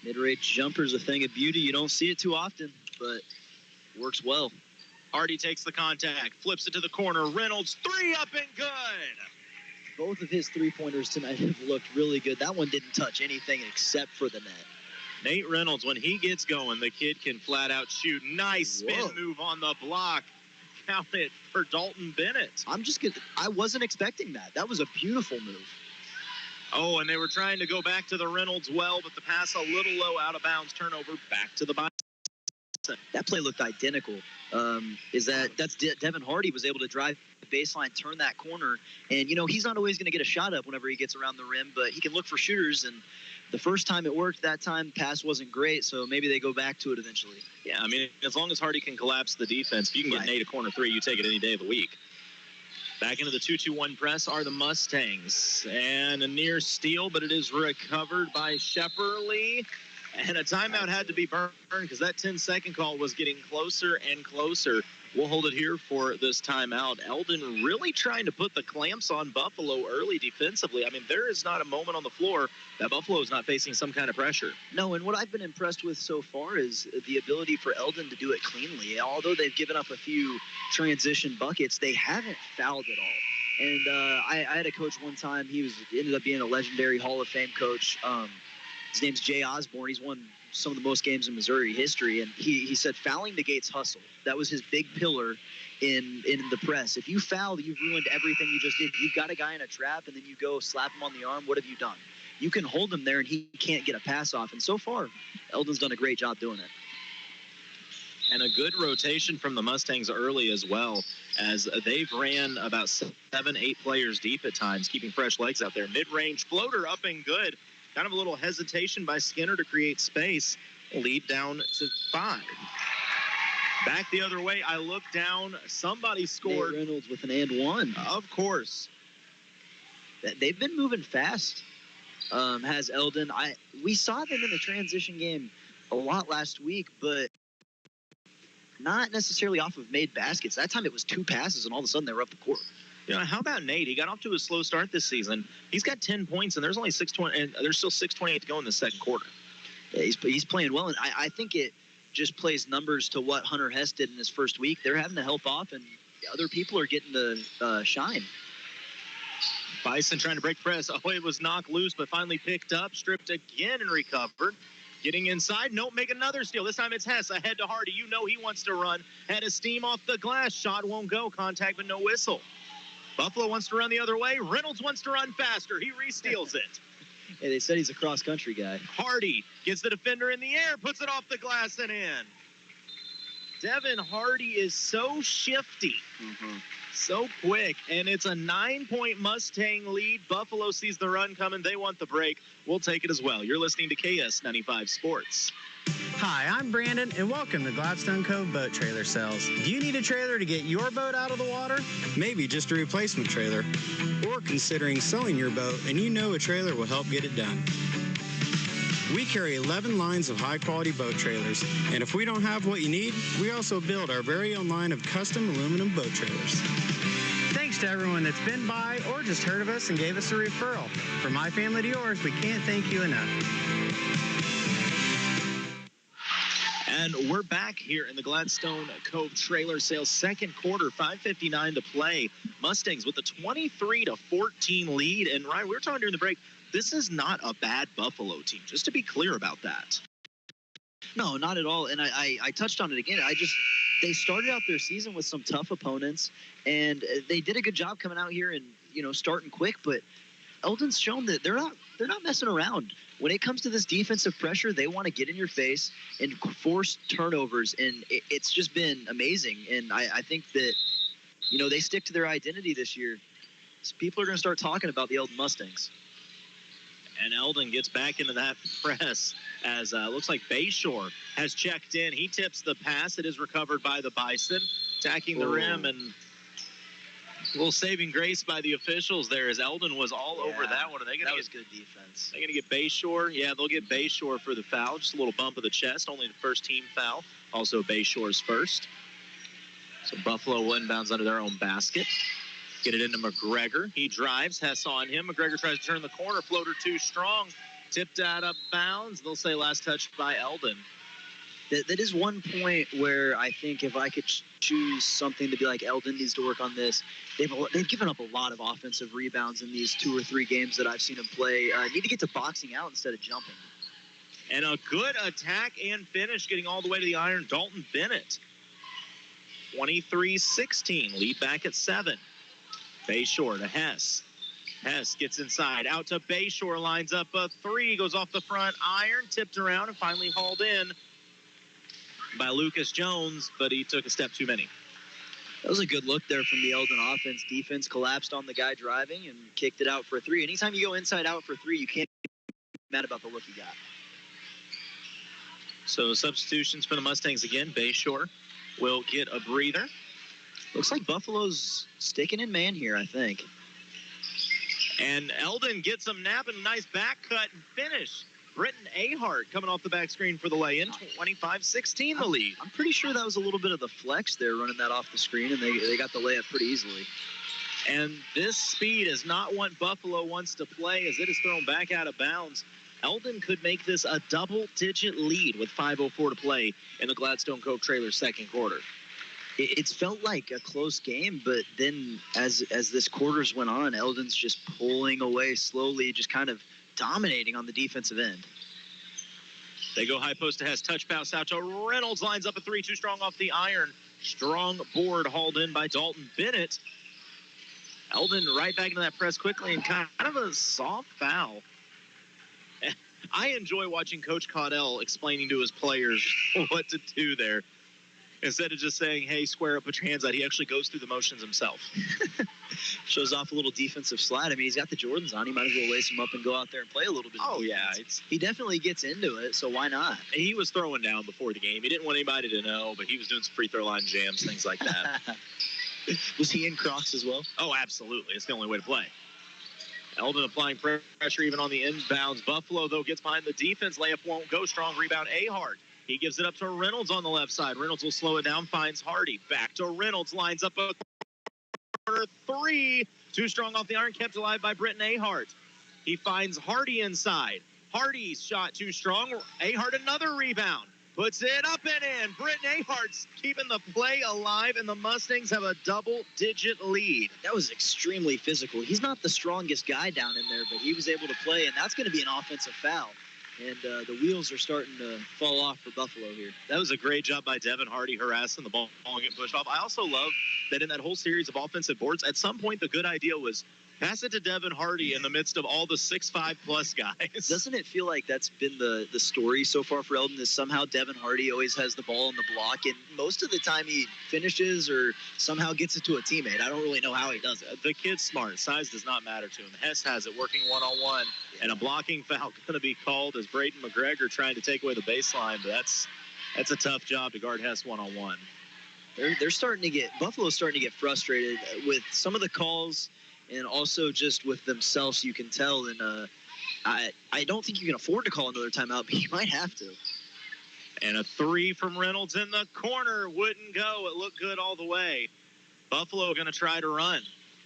Mid-range jumper's a thing of beauty. You don't see it too often, but works well. Hardy takes the contact, flips it to the corner. Reynolds, 3 up and good. Both of his three-pointers tonight have looked really good. That one didn't touch anything except for the net. Nate Reynolds, when he gets going, the kid can flat out shoot. Nice spin move on the block. Count it for Dalton Bennett. I wasn't expecting that. That was a beautiful move. Oh, and they were trying to go back to the Reynolds well, but the pass a little low, out of bounds, turnover, back to the Bison. That play looked identical. That's Devin Hardy was able to drive the baseline, turn that corner, and he's not always going to get a shot up whenever he gets around the rim, but he can look for shooters. And the first time it worked, that time pass wasn't great, so maybe they go back to it eventually. Yeah, I mean, as long as Hardy can collapse the defense, if you can get Nate a corner 3, you take it any day of the week. Back into the 2-2-1 press are the Mustangs, and a near steal, but it is recovered by Shepperly. And a timeout had to be burned because that 10-second call was getting closer and closer. We'll hold it here for this timeout. Eldon really trying to put the clamps on Buffalo early defensively. I mean, there is not a moment on the floor that Buffalo is not facing some kind of pressure. No, and what I've been impressed with so far is the ability for Eldon to do it cleanly. Although they've given up a few transition buckets, they haven't fouled at all. And I had a coach one time. He ended up being a legendary Hall of Fame coach. His name's Jay Osborne. He's won some of the most games in Missouri history, and he said fouling negates hustle. That was his big pillar in the press. If you foul, you've ruined everything you just did. You've got a guy in a trap, and then you go slap him on the arm. What have you done? You can hold him there, and he can't get a pass off. And so far, Eldon's done a great job doing it. And a good rotation from the Mustangs early as well, as they've ran about 7-8 players deep at times, keeping fresh legs out there. Mid-range floater up and good. Kind of a little hesitation by Skinner to create space. Lead down to 5. Back the other way. I look down. Somebody scored. Nate Reynolds with an and one. Of course. They've been moving fast. Has Eldon. We saw them in the transition game a lot last week, but not necessarily off of made baskets. That time it was 2 passes, and all of a sudden they were up the court. How about Nate? He got off to a slow start this season. He's got 10 points, and there's only 6:20, and there's still 6:28 to go in the second quarter. Yeah, he's playing well, and I think it just plays numbers to what Hunter Hess did in his first week. They're having to help off, and other people are getting to shine. Bison trying to break press. Oh, it was knocked loose, but finally picked up, stripped again, and recovered. Getting inside. Nope, make another steal. This time it's Hess ahead to Hardy. He wants to run. Had a steam off the glass. Shot won't go. Contact, but no whistle. Buffalo wants to run the other way. Reynolds wants to run faster. He re-steals it. Hey, they said he's a cross-country guy. Hardy gets the defender in the air, puts it off the glass and in. Devin Hardy is so shifty, so quick, and it's a 9-point Mustang lead. Buffalo sees the run coming. They want the break. We'll take it as well. You're listening to KS95 Sports. Hi, I'm Brandon, and welcome to Gladstone Cove Boat Trailer Sales. Do you need a trailer to get your boat out of the water? Maybe just a replacement trailer. Or considering selling your boat and you know a trailer will help get it done. We carry 11 lines of high-quality boat trailers, and if we don't have what you need, we also build our very own line of custom aluminum boat trailers. Thanks to everyone that's been by or just heard of us and gave us a referral. From my family to yours, we can't thank you enough. And we're back here in the Gladstone Cove Trailer Sales second quarter, 5:59 to play. Mustangs with a 23-14 lead. And Ryan, we were talking during the break, this is not a bad Buffalo team, just to be clear about that. No, not at all. And I touched on it again. They started out their season with some tough opponents, and they did a good job coming out here and, starting quick. But Eldon's shown that they're not messing around. When it comes to this defensive pressure, they want to get in your face and force turnovers, and it's just been amazing. And I think that, they stick to their identity this year. So people are going to start talking about the Eldon Mustangs. And Eldon gets back into that press as looks like Bayshore has checked in. He tips the pass. It is recovered by the Bison, attacking the rim, and a little saving grace by the officials there as Eldon was all over that one. Are they going to That was good defense. They're going to get Bayshore. Yeah, they'll get Bayshore for the foul. Just a little bump of the chest. Only the first team foul. Also Bayshore's first. So Buffalo will inbounds under their own basket. Get it into McGregor. He drives. Hess on him. McGregor tries to turn the corner. Floater too strong. Tipped out of bounds. They'll say last touch by Eldon. That is one point where I think if I could choose something to be like, Eldon needs to work on this. They've given up a lot of offensive rebounds in these 2 or 3 games that I've seen them play. Need to get to boxing out instead of jumping. And a good attack and finish, getting all the way to the iron. Dalton Bennett. 23-16. Lead back at 7. Bayshore to Hess. Hess gets inside. Out to Bayshore. Lines up a 3. Goes off the front iron. Tipped around and finally hauled in by Lucas Jones, but he took a step too many. That was a good look there from the Eldon offense. Defense collapsed on the guy driving and kicked it out for 3. Anytime you go inside out for 3, you can't be mad about the look you got. So substitutions for the Mustangs again. Bayshore will get a breather. Looks like Buffalo's sticking in man here, I think. And Eldon gets him napping. Nice back cut and finish. Britton Ahart coming off the back screen for the lay-in. 25-16 the lead. I'm pretty sure that was a little bit of the flex there, running that off the screen, and they got the layup pretty easily. And this speed is not what Buffalo wants to play as it is thrown back out of bounds. Eldon could make this a double-digit lead with 5:04 to play in the Gladstone Cove Trailer second quarter. It's felt like a close game, but then as this quarters went on, Eldon's just pulling away slowly, just kind of dominating on the defensive end. They go high post to Hess. Touch pass out to Reynolds. Lines up a 3, too strong off the iron. Strong board hauled in by Dalton Bennett. Eldon right back into that press quickly and kind of a soft foul. I enjoy watching Coach Caudell explaining to his players what to do there. Instead of just saying, hey, square up, put your hands out, he actually goes through the motions himself. Shows off a little defensive slide. I mean, he's got the Jordans on. He might as well lace them up and go out there and play a little bit. Oh, yeah. He definitely gets into it, so why not? He was throwing down before the game. He didn't want anybody to know, but he was doing some free throw line jams, things like that. Was he in Crocs as well? Oh, absolutely. It's the only way to play. Eldon applying pressure even on the inbounds. Buffalo, though, gets behind the defense. Layup won't go. Strong rebound, Ahart. He gives it up to Reynolds on the left side. Reynolds will slow it down, finds Hardy. Back to Reynolds, lines up a corner 3. Too strong off the iron, kept alive by Britton Ahart. He finds Hardy inside. Hardy's shot too strong. Ahart another rebound. Puts it up and in. Britton Ahart's keeping the play alive, and the Mustangs have a double-digit lead. That was extremely physical. He's not the strongest guy down in there, but he was able to play, and that's going to be an offensive foul. And the wheels are starting to fall off for Buffalo here. That was a great job by Devin Hardy harassing the ball and getting pushed off. I also love that in that whole series of offensive boards, at some point the good idea was, Pass it to Devin Hardy in the midst of all the 6'5+ guys. Doesn't it feel like that's been the story so far for Eldon, is somehow Devin Hardy always has the ball on the block, and most of the time he finishes or somehow gets it to a teammate. I don't really know how he does it. The kid's smart. Size does not matter to him. Hess has it working one-on-one, and a blocking foul going to be called as Braden McGregor trying to take away the baseline, but that's a tough job to guard Hess one-on-one. They're starting to get – Buffalo's starting to get frustrated with some of the calls and also just with themselves, you can tell. And I don't think you can afford to call another timeout, but you might have to. And a three from Reynolds in the corner wouldn't go. It looked good all the way. Buffalo going to try to run.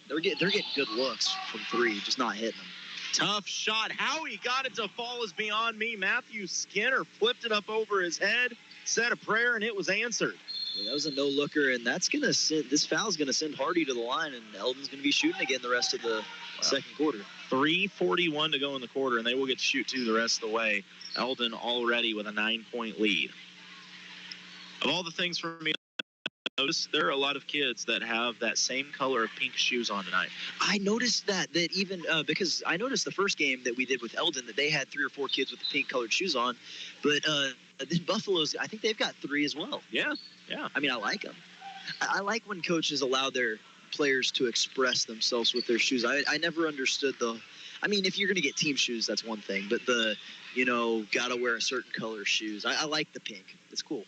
They're getting good looks from three, just not hitting them. Tough shot. How he got it to fall is beyond me. Matthew Skinner flipped it up over his head, said a prayer, and it was answered. Yeah, that was a no-looker, and that's going to send – this foul's going to send Hardy to the line, and Eldon's going to be shooting again the rest of the second quarter. 3:41 to go in the quarter, and they will get to shoot two the rest of the way. Eldon already with a 9-point lead. Of all the things for me, there are a lot of kids that have that same color of pink shoes on tonight. I noticed that even because I noticed the first game that we did with Eldon that they had 3 or 4 kids with the pink colored shoes on, but then Buffalo's, I think they've got 3 as well. Yeah. I mean, I like them. I like when coaches allow their players to express themselves with their shoes. I never understood I mean, if you're going to get team shoes, that's one thing, but got to wear a certain color shoes. I like the pink. It's cool.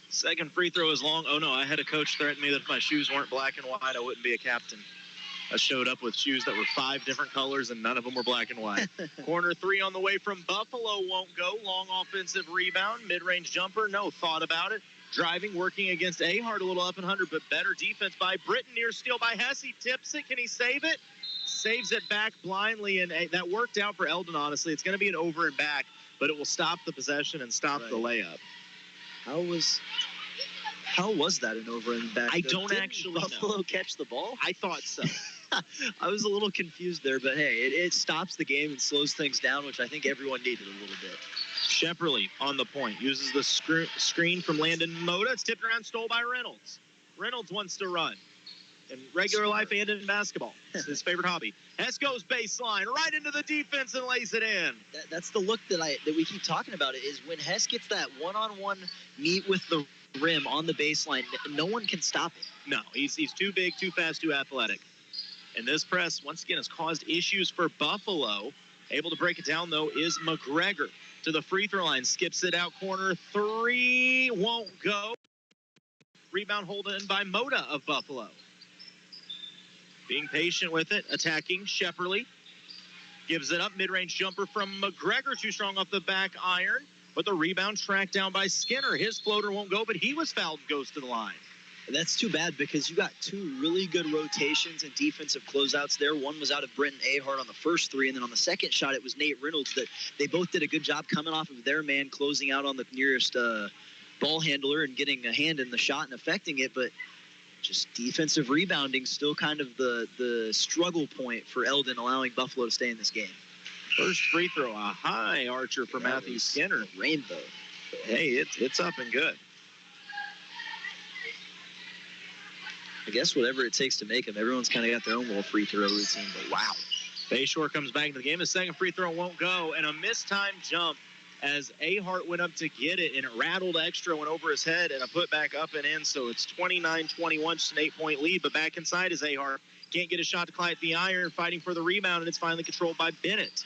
Second free throw is long. Oh, no, I had a coach threaten me that if my shoes weren't black and white, I wouldn't be a captain. I showed up with shoes that were 5 different colors, and none of them were black and white. Corner 3 on the way from Buffalo won't go. Long offensive rebound. Mid-range jumper. No thought about it. Driving, working against Ahart, a little up and under, but better defense by Britton. Near steal by Hess. He tips it. Can he save it? Saves it back blindly, and that worked out for Eldon, honestly. It's going to be an over and back, but it will stop the possession and stop the layup. How was that an over and back? Didn't actually Buffalo know. Catch the ball? I thought so. I was a little confused there, but hey, it stops the game and slows things down, which I think everyone needed a little bit. Shepperly on the point. Uses the screen from Landon Moda. It's tipped around, stole by Reynolds. Reynolds wants to run. In regular life and in basketball. It's his favorite hobby. Hess goes baseline, right into the defense and lays it in. That's the look that we keep talking about. It is when Hess gets that one-on-one meet with the rim on the baseline, no one can stop it. No, he's too big, too fast, too athletic. And this press, once again, has caused issues for Buffalo. Able to break it down, though, is McGregor. To the free throw line, skips it out, corner 3, won't go. Rebound hold in by Moda of Buffalo. Being patient with it, attacking Shepperly. Gives it up, mid-range jumper from McGregor, too strong off the back iron. But the rebound tracked down by Skinner. His floater won't go, but he was fouled and goes to the line. That's too bad because you got 2 really good rotations and defensive closeouts there. One was out of Brenton Ahart on the first 3, and then on the second shot, it was Nate Reynolds. That they both did a good job coming off of their man, closing out on the nearest ball handler and getting a hand in the shot and affecting it. But just defensive rebounding still kind of the struggle point for Eldon, allowing Buffalo to stay in this game. First free throw, a high archer for Matthew Skinner. Rainbow. Hey, it's up and good. I guess whatever it takes to make them. Everyone's kind of got their own little free throw routine, but wow. Bayshore comes back into the game. His second free throw won't go, and a mistimed jump as Ahart went up to get it, and it rattled extra, went over his head, and a put back up and in. So it's 29-21, just an 8-point lead, but back inside is Ahart. Can't get a shot to climb the iron, fighting for the rebound, and it's finally controlled by Bennett.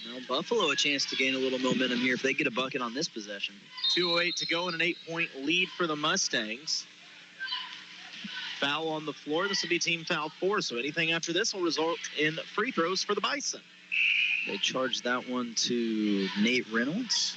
Now Buffalo a chance to gain a little momentum here if they get a bucket on this possession. 2:08 to go and an 8-point lead for the Mustangs. Foul on the floor. This will be team foul 4, so anything after this will result in free throws for the Bison. They charged that one to Nate Reynolds.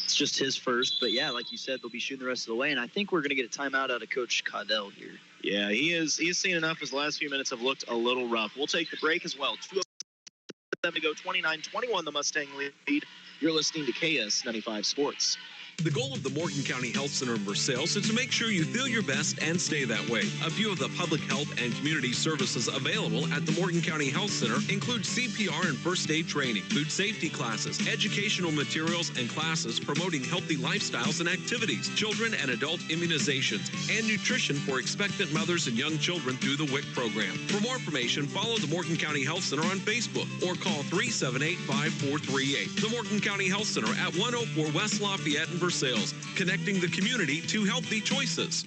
It's just his first, but yeah, like you said, they'll be shooting the rest of the way, and I think we're going to get a timeout out of Coach Caudell here. Yeah, he's seen enough. His last few minutes have looked a little rough. We'll take the break as well. 2:07 to go, 29-21 the Mustang lead. You're listening to KS95 Sports. The goal of the Morgan County Health Center in Versailles is to make sure you feel your best and stay that way. A few of the public health and community services available at the Morgan County Health Center include CPR and first aid training, food safety classes, educational materials and classes promoting healthy lifestyles and activities, children and adult immunizations, and nutrition for expectant mothers and young children through the WIC program. For more information, follow the Morgan County Health Center on Facebook or call 378-5438. The Morgan County Health Center at 104 West Lafayette in Versailles, connecting the community to healthy choices.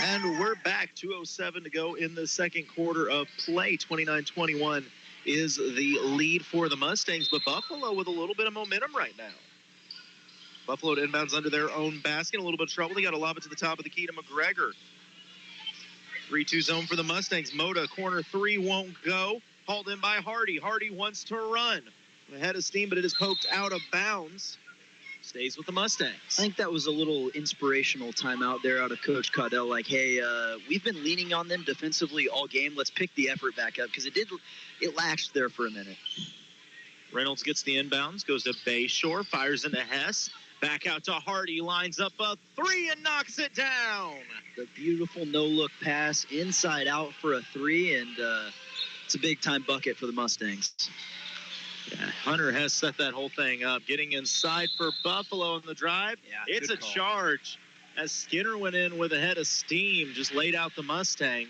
And we're back. 2:07 to go in the second quarter of play. 29-21 is the lead for the Mustangs, but Buffalo with a little bit of momentum right now. Buffalo inbounds under their own basket. A little bit of trouble. They got to lob it to the top of the key to McGregor. 3-2 zone for the Mustangs. Moda, corner three won't go. Hauled in by Hardy. Hardy wants to run. Ahead of steam, but it is poked out of bounds. Stays with the Mustangs. I think that was a little inspirational timeout there out of Coach Caudell. Like, hey, we've been leaning on them defensively all game. Let's pick the effort back up, because it lashed there for a minute. Reynolds gets the inbounds, goes to Bayshore, fires into Hess. Back out to Hardy, lines up a three and knocks it down. The beautiful no-look pass inside out for a three, and it's a big-time bucket for the Mustangs. Yeah, Hunter Hess set that whole thing up, getting inside for Buffalo in the drive. Yeah, it's a charge as Skinner went in with a head of steam, just laid out the Mustang.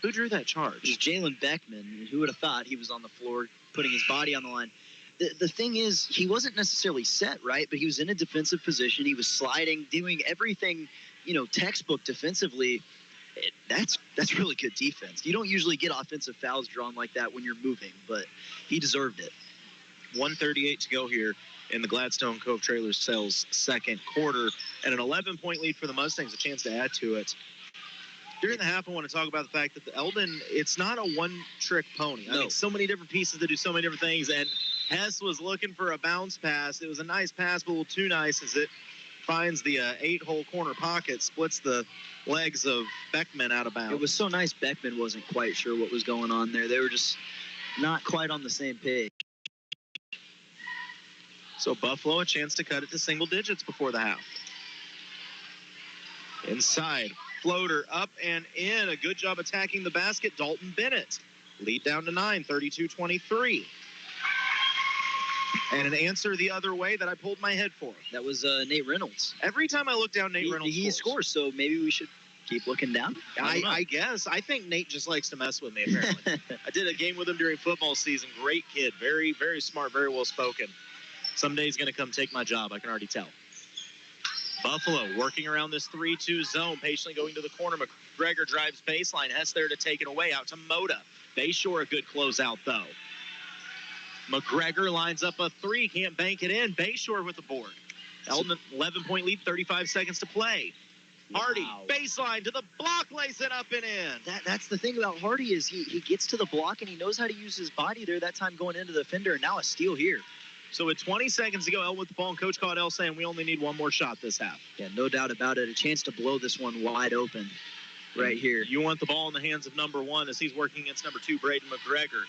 Who drew that charge? It was Jalen Beckman. Who would have thought he was on the floor putting his body on the line? The thing is, he wasn't necessarily set, right? But he was in a defensive position. He was sliding, doing everything, textbook defensively. That's really good defense. You don't usually get offensive fouls drawn like that when you're moving, but he deserved it. 1:38 to go here in the Gladstone Cove Trailer Sales second quarter, and an 11-point lead for the Mustangs, a chance to add to it. During the half, I want to talk about the fact that the Eldon, it's not a one-trick pony. I mean, so many different pieces that do so many different things, and Hess was looking for a bounce pass. It was a nice pass, but a little too nice as it finds the 8-hole corner pocket, splits the legs of Beckman out of bounds. It was so nice Beckman wasn't quite sure what was going on there. They were just not quite on the same page. So Buffalo a chance to cut it to single digits before the half. Inside, floater up and in. A good job attacking the basket, Dalton Bennett. Lead down to 9, 32-23. And an answer the other way that I pulled my head for. That was Nate Reynolds. Every time I look down, Nate Reynolds he scores, so maybe we should keep looking down. I guess. I think Nate just likes to mess with me, apparently. I did a game with him during football season. Great kid. Very, very smart, very well spoken. Someday he's going to come take my job. I can already tell. Buffalo working around this 3-2 zone, patiently going to the corner. McGregor drives baseline. Hess there to take it away out to Moda. Bayshore a good closeout, though. McGregor lines up a three, can't bank it in. Bayshore with the board. Eldon, 11-point lead, 35 seconds to play. Hardy, baseline to the block, lays it up and in. That's the thing about Hardy is he gets to the block and he knows how to use his body there that time going into the defender, and now a steal here. So with 20 seconds to go, Eldon with the ball, and Coach Caudell saying we only need one more shot this half. Yeah, no doubt about it. A chance to blow this one wide open right here. You want the ball in the hands of number 1 as he's working against number 2, Braden McGregor.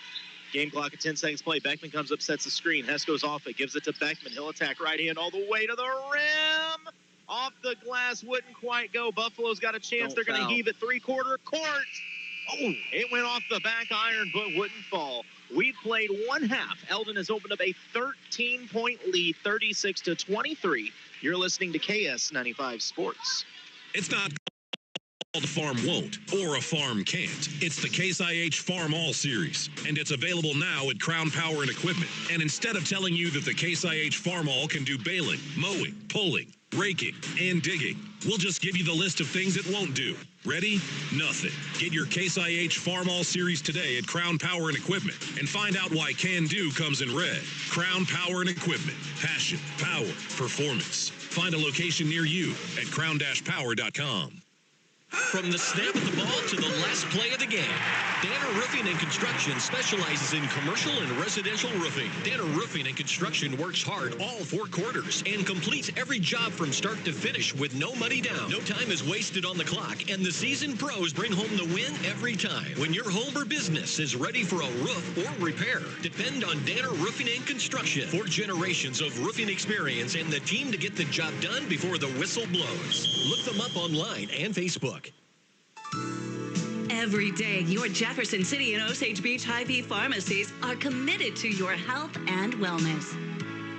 Game clock at 10 seconds play. Beckman comes up, sets the screen. Hess goes off it, gives it to Beckman. He'll attack right hand all the way to the rim. Off the glass, wouldn't quite go. Buffalo's got a chance. They're going to heave it three-quarter court. Oh, it went off the back iron, but wouldn't fall. We've played one half. Eldon has opened up a 13-point lead, 36-23. You're listening to KS95 Sports. It's not called a farm won't or a farm can't. It's the Case IH Farm All Series, and it's available now at Crown Power and Equipment. And instead of telling you that the Case IH Farm All can do baling, mowing, pulling, raking, and digging, we'll just give you the list of things it won't do. Ready? Nothing. Get your Case IH Farm All Series today at Crown Power and Equipment and find out why Can Do comes in red. Crown Power and Equipment. Passion, power, performance. Find a location near you at crown-power.com. From the snap of the ball to the last play of the game. Danner Roofing and Construction specializes in commercial and residential roofing. Danner Roofing and Construction works hard all 4 quarters and completes every job from start to finish with no money down. No time is wasted on the clock, and the seasoned pros bring home the win every time. When your home or business is ready for a roof or repair, depend on Danner Roofing and Construction. 4 generations of roofing experience and the team to get the job done before the whistle blows. Look them up online and Facebook. Every day, your Jefferson City and Osage Beach Hy-Vee pharmacies are committed to your health and wellness.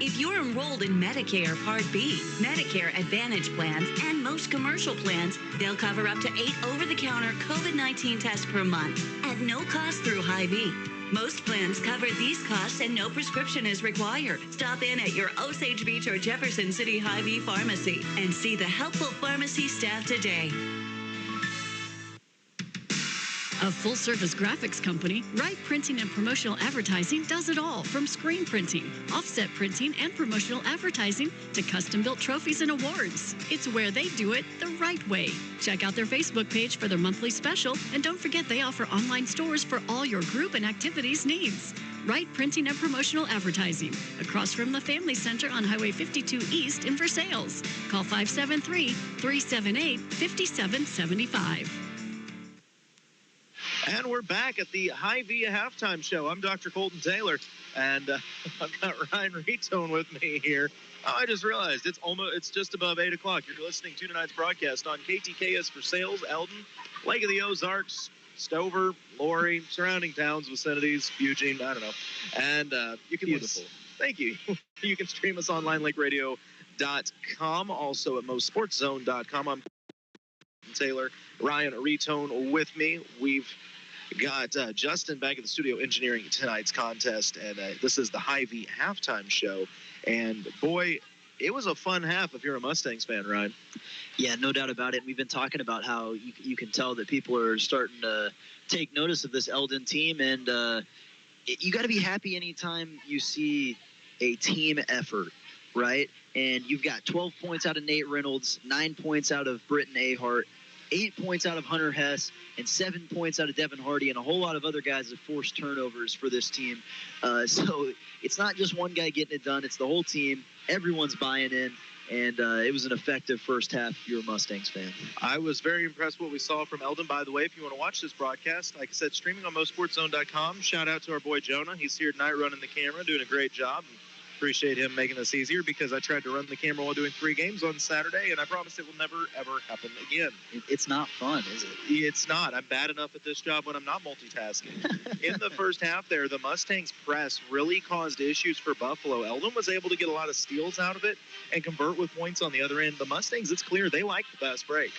If you're enrolled in Medicare Part B, Medicare Advantage plans, and most commercial plans, they'll cover up to 8 over-the-counter COVID-19 tests per month at no cost through Hy-Vee. Most plans cover these costs and no prescription is required. Stop in at your Osage Beach or Jefferson City Hy-Vee pharmacy and see the helpful pharmacy staff today. A full-service graphics company, Wright Printing and Promotional Advertising does it all, from screen printing, offset printing, and promotional advertising to custom-built trophies and awards. It's where they do it the right way. Check out their Facebook page for their monthly special, and don't forget they offer online stores for all your group and activities needs. Wright Printing and Promotional Advertising, across from the Family Center on Highway 52 East in Versailles. Call 573-378-5775. And we're back at the Hy-Vee halftime show. I'm Dr. Colton Taylor, and I've got Ryan Retone with me here. Oh, I just realized it's just above 8 o'clock. You're listening to tonight's broadcast on KTKS Versailles, Eldon, Lake of the Ozarks, Stover, Laurie, surrounding towns, vicinities, Eugene, I don't know. And you can Beautiful. Thank you. You can stream us online, lakeradio.com, also at MoSportsZone.com. I'm Taylor, Ryan Retone with me. We've got Justin back at the studio engineering tonight's contest, and this is the Hy-Vee halftime show. And boy, it was a fun half if you're a Mustangs fan, Ryan. Yeah, no doubt about it. We've been talking about how you can tell that people are starting to take notice of this Eldon team, and you got to be happy anytime you see a team effort, right? And you've got 12 points out of Nate Reynolds, 9 points out of Britton Ahart, 8 points out of Hunter Hess, and 7 points out of Devin Hardy, and a whole lot of other guys have forced turnovers for this team. So it's not just one guy getting it done. It's the whole team. Everyone's buying in, and it was an effective first half if you're a Mustangs fan. I was very impressed with what we saw from Eldon. By the way, if you want to watch this broadcast, like I said, streaming on MoSportsZone.com. Shout out to our boy Jonah. He's here tonight running the camera, doing a great job. Appreciate him making this easier, because I tried to run the camera while doing 3 games on Saturday, and I promise it will never, ever happen again. It's not fun, is it? It's not. I'm bad enough at this job when I'm not multitasking. In the first half there, the Mustangs press really caused issues for Buffalo. Eldon was able to get a lot of steals out of it and convert with points on the other end. The Mustangs, it's clear, they like the fast break.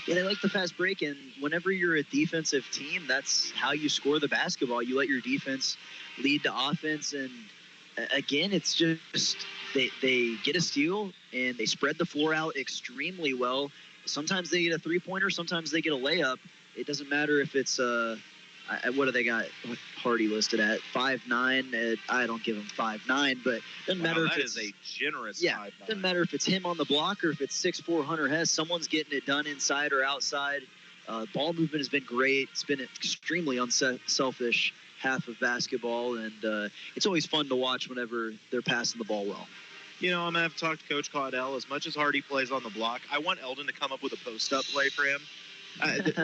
Yeah, they like the fast break, and whenever you're a defensive team, that's how you score the basketball. You let your defense lead the offense, and again, it's just they get a steal and they spread the floor out extremely well. Sometimes they get a three-pointer, sometimes they get a layup. It doesn't matter if it's what do they got Hardy listed at 5'9". I don't give him 5'9", but doesn't matter if it's a generous 5'9". Doesn't matter if it's him on the block or if it's 6'4" Hunter Hess. Someone's getting it done inside or outside. Ball movement has been great. It's been extremely unselfish half of basketball, and it's always fun to watch whenever they're passing the ball well. You know, I'm going to have to talk to Coach Caudell. As much as Hardy plays on the block, I want Eldon to come up with a post-up play for him.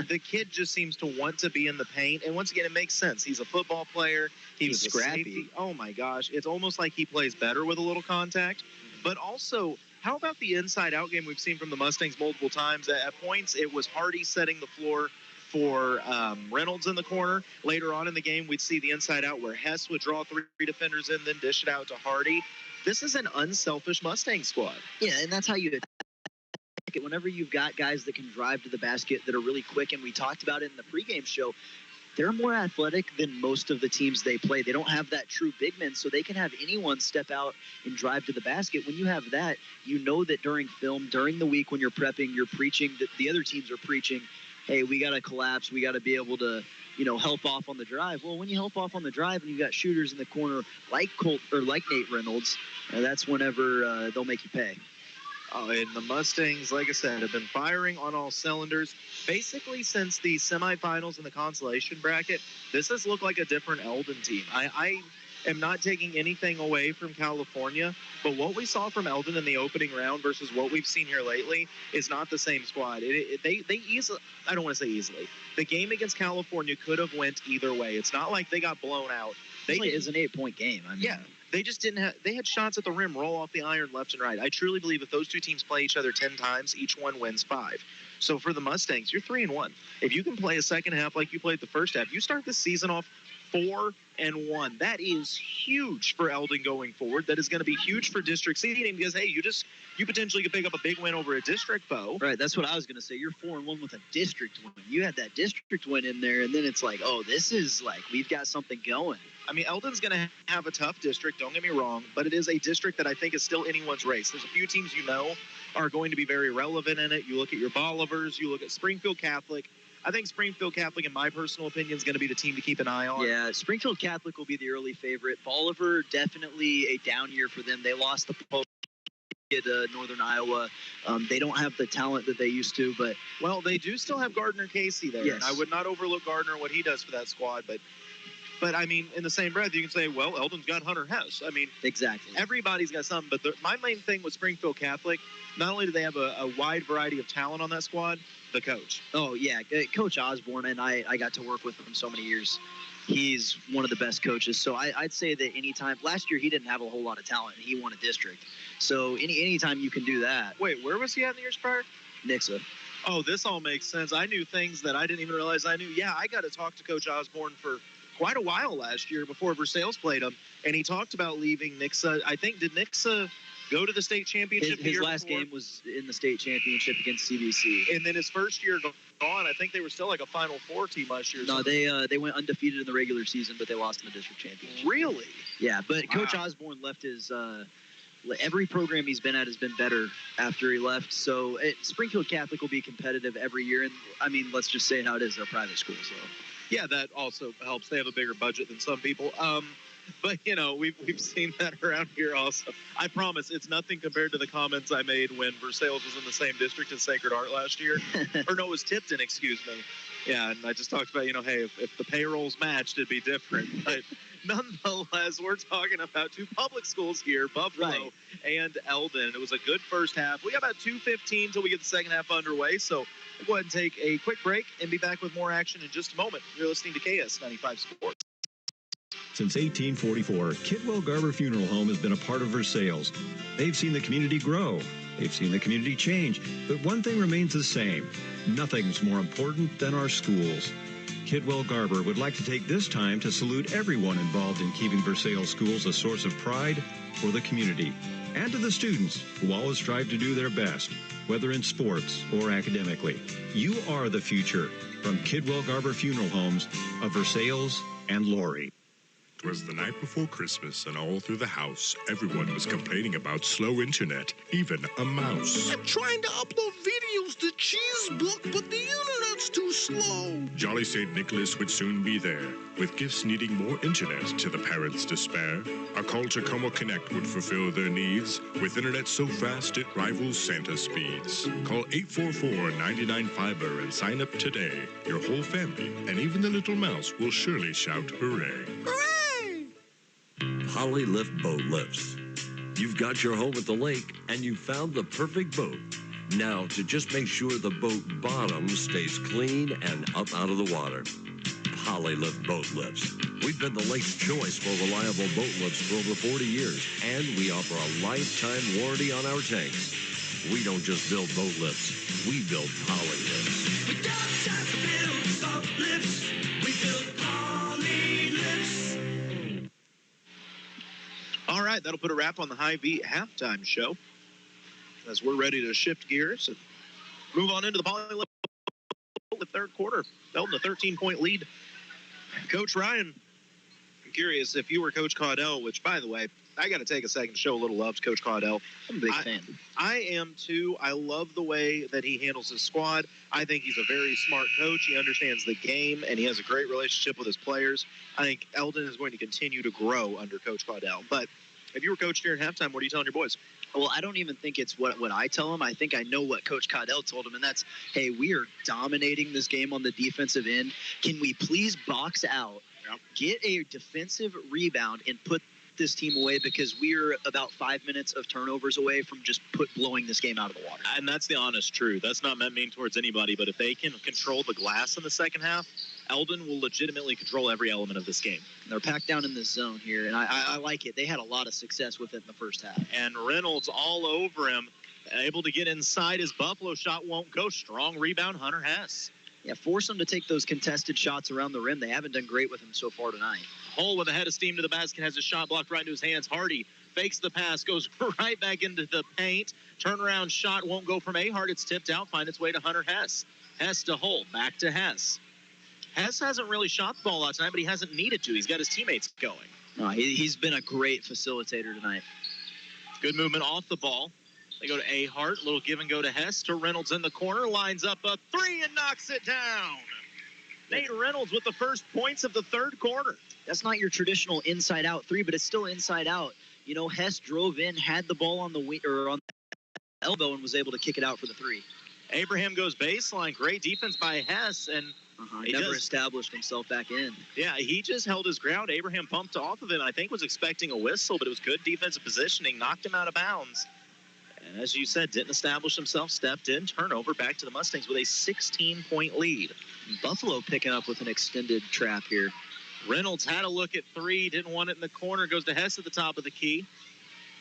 The kid just seems to want to be in the paint, and once again, it makes sense. He's a football player. He's scrappy. Safety. Oh, my gosh. It's almost like he plays better with a little contact. But also, how about the inside-out game we've seen from the Mustangs multiple times? At points, it was Hardy setting the floor for Reynolds in the corner. Later on in the game, we'd see the inside out where Hess would draw 3 defenders in, then dish it out to Hardy. This is an unselfish Mustang squad. Yeah, and that's how you attack it. Whenever you've got guys that can drive to the basket that are really quick, and we talked about it in the pregame show, they're more athletic than most of the teams they play. They don't have that true big man, so they can have anyone step out and drive to the basket. When you have that, you know that during film, during the week when you're prepping, you're preaching, that the other teams are preaching, hey, we got to collapse. We got to be able to, help off on the drive. Well, when you help off on the drive and you got shooters in the corner like Nate Reynolds, that's whenever they'll make you pay. Oh, and the Mustangs, like I said, have been firing on all cylinders. Basically, since the semifinals in the consolation bracket, this has looked like a different Eldon team. I am not taking anything away from California, but what we saw from Eldon in the opening round versus what we've seen here lately is not the same squad. They easily, I don't want to say easily, the game against California could have went either way. It's not like they got blown out. It's an 8-point game. I mean, yeah. They just didn't have – they had shots at the rim roll off the iron left and right. I truly believe if those two teams play each other 10 times, each one wins 5. So for the Mustangs, you're 3-1. If you can play a second half like you played the first half, you start the season off 4-1. That is huge for Eldon going forward. That is going to be huge for district seeding because, hey, you potentially could pick up a big win over a district foe. Right, that's what I was going to say. You're 4-1 with a district win. You had that district win in there, and then it's like, oh, this is like we've got something going. I mean, Eldon's going to have a tough district, don't get me wrong, but it is a district that I think is still anyone's race. There's a few teams are going to be very relevant in it. You look at your Bollivers, you look at Springfield Catholic. I think Springfield Catholic, in my personal opinion, is going to be the team to keep an eye on. Yeah, Springfield Catholic will be the early favorite. Bolivar, definitely a down year for them. They lost the Pope at Northern Iowa. They don't have the talent that they used to, but... Well, they do still have Gardner Casey there. Yes. And I would not overlook Gardner and what he does for that squad, But, I mean, in the same breath, you can say, well, Eldon's got Hunter Hess. I mean, exactly. Everybody's got something. But my main thing with Springfield Catholic, not only do they have a wide variety of talent on that squad, the coach. Oh, yeah. Coach Osborne, and I got to work with him so many years. He's one of the best coaches. So I'd say that anytime – last year he didn't have a whole lot of talent, and he won a district. So anytime you can do that. Wait, where was he at in the years prior? Nixa. Oh, this all makes sense. I knew things that I didn't even realize I knew. Yeah, I got to talk to Coach Osborne for – quite a while last year before Versailles played him, and he talked about leaving Nixa. I think, did Nixa go to the state championship? His last game was in the state championship against CBC. And then his first year gone, I think they were still like a Final Four team last year. No, they went undefeated in the regular season, but they lost in the district championship. Really? Yeah, but Coach Osborne left his every program he's been at has been better after he left. So Springfield Catholic will be competitive every year. And, I mean, let's just say how it is. They're private schools, so. Yeah, that also helps. They have a bigger budget than some people. But, we've seen that around here also. I promise it's nothing compared to the comments I made when Versailles was in the same district as Sacred Heart last year. Or no, it was Tipton, excuse me. Yeah, and I just talked about, hey, if the payrolls matched, it'd be different. But nonetheless, we're talking about two public schools here, Buffalo and Eldon. It was a good first half. We got about 2:15 till we get the second half underway, so we'll go ahead and take a quick break and be back with more action in just a moment. You're listening to KS95 Sports. Since 1844, Kidwell Garber Funeral Home has been a part of Versailles. They've seen the community grow. They've seen the community change. But one thing remains the same. Nothing's more important than our schools. Kidwell Garber would like to take this time to salute everyone involved in keeping Versailles schools a source of pride for the community, and to the students who always strive to do their best, whether in sports or academically. You are the future. From Kidwell Garber Funeral Homes of Versailles and Laurie. It was the night before Christmas, and all through the house, everyone was complaining about slow internet, even a mouse. I'm trying to upload videos to Cheesebook, but the internet's too slow. Jolly St. Nicholas would soon be there, with gifts needing more internet to the parents' despair. A call to Como Connect would fulfill their needs, with internet so fast it rivals Santa speeds. Call 844-99-FIBER and sign up today. Your whole family, and even the little mouse, will surely shout hooray. Hooray! Holly Lift Boat Lifts. You've got your home at the lake, and you found the perfect boat. Now, to just make sure the boat bottom stays clean and up out of the water. Holly Lift Boat Lifts. We've been the lake's choice for reliable boat lifts for over 40 years, and we offer a lifetime warranty on our tanks. We don't just build boat lifts, we build Holly Lifts. We got time to build boat lifts. We build Holly Lifts. All right, that'll put a wrap on the High V halftime show as we're ready to shift gears and move on into the Poly the third quarter. Eldon a 13-point lead. Coach Ryan, I'm curious if you were Coach Caudell, which, by the way, I got to take a second to show a little love to Coach Caudell. I'm a big fan. I am, too. I love the way that he handles his squad. I think he's a very smart coach. He understands the game, and he has a great relationship with his players. I think Eldon is going to continue to grow under Coach Caudell. But if you were coach here at halftime, what are you telling your boys? Well, I don't even think it's what I tell him. I think I know what Coach Caudell told him, and that's, hey, we are dominating this game on the defensive end. Can we please box out, get a defensive rebound, and put this team away, because we're about 5 minutes of turnovers away from just blowing this game out of the water. And that's the honest truth. That's not mean towards anybody, but if they can control the glass in the second half, Eldon will legitimately control every element of this game. They're packed down in this zone here, and I like it. They had a lot of success with it in the first half. And Reynolds all over him, able to get inside. His Buffalo shot won't go. Strong rebound, Hunter Hess. Yeah, force them to take those contested shots around the rim. They haven't done great with him so far tonight. Hole with a head of steam to the basket, has a shot blocked right into his hands. Hardy fakes the pass, goes right back into the paint. Turnaround shot won't go from Ahart. It's tipped out, find its way to Hunter Hess. Hess to Hole, back to Hess. Hess hasn't really shot the ball out tonight, but he hasn't needed to. He's got his teammates going. No, he's been a great facilitator tonight. Good movement off the ball. They go to Ahart, little give and go to Hess, to Reynolds in the corner, lines up a three and knocks it down. Nate Reynolds with the first points of the third quarter. That's not your traditional inside-out three, but it's still inside-out. You know, Hess drove in, had the ball on the on the elbow, and was able to kick it out for the three. Abraham goes baseline. Great defense by Hess, and he never established himself back in. Yeah, he just held his ground. Abraham bumped off of him. I think was expecting a whistle, but it was good defensive positioning. Knocked him out of bounds. And as you said, didn't establish himself, stepped in, turnover, back to the Mustangs with a 16-point lead. Buffalo picking up with an extended trap here. Reynolds had a look at three, didn't want it in the corner, goes to Hess at the top of the key.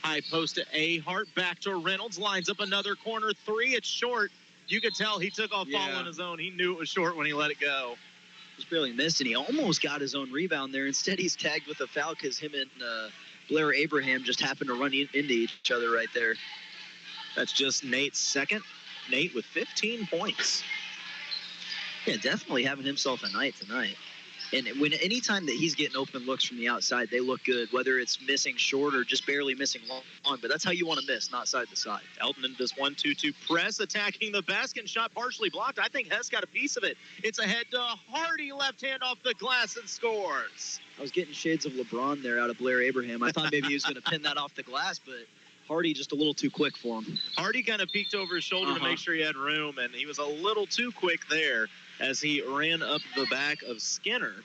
High post to Ahart, back to Reynolds, lines up another corner three, it's short. You could tell he took off ball on his own. He knew it was short when he let it go. Just barely missed, and he almost got his own rebound there. Instead, he's tagged with a foul because him and Blair Abraham just happened to run into each other right there. That's just Nate's second. Nate with 15 points. Yeah, definitely having himself a night tonight. And anytime that he's getting open looks from the outside, they look good, whether it's missing short or just barely missing long. But that's how you want to miss, not side to side. Eldon into this 1-2-2 press, attacking the basket, and shot partially blocked. I think Hess got a piece of it. It's ahead to Hardy, left hand off the glass, and scores. I was getting shades of LeBron there out of Blair Abraham. I thought maybe he was going to pin that off the glass, but Hardy just a little too quick for him. Hardy kind of peeked over his shoulder to make sure he had room, and he was a little too quick there as he ran up the back of Skinner.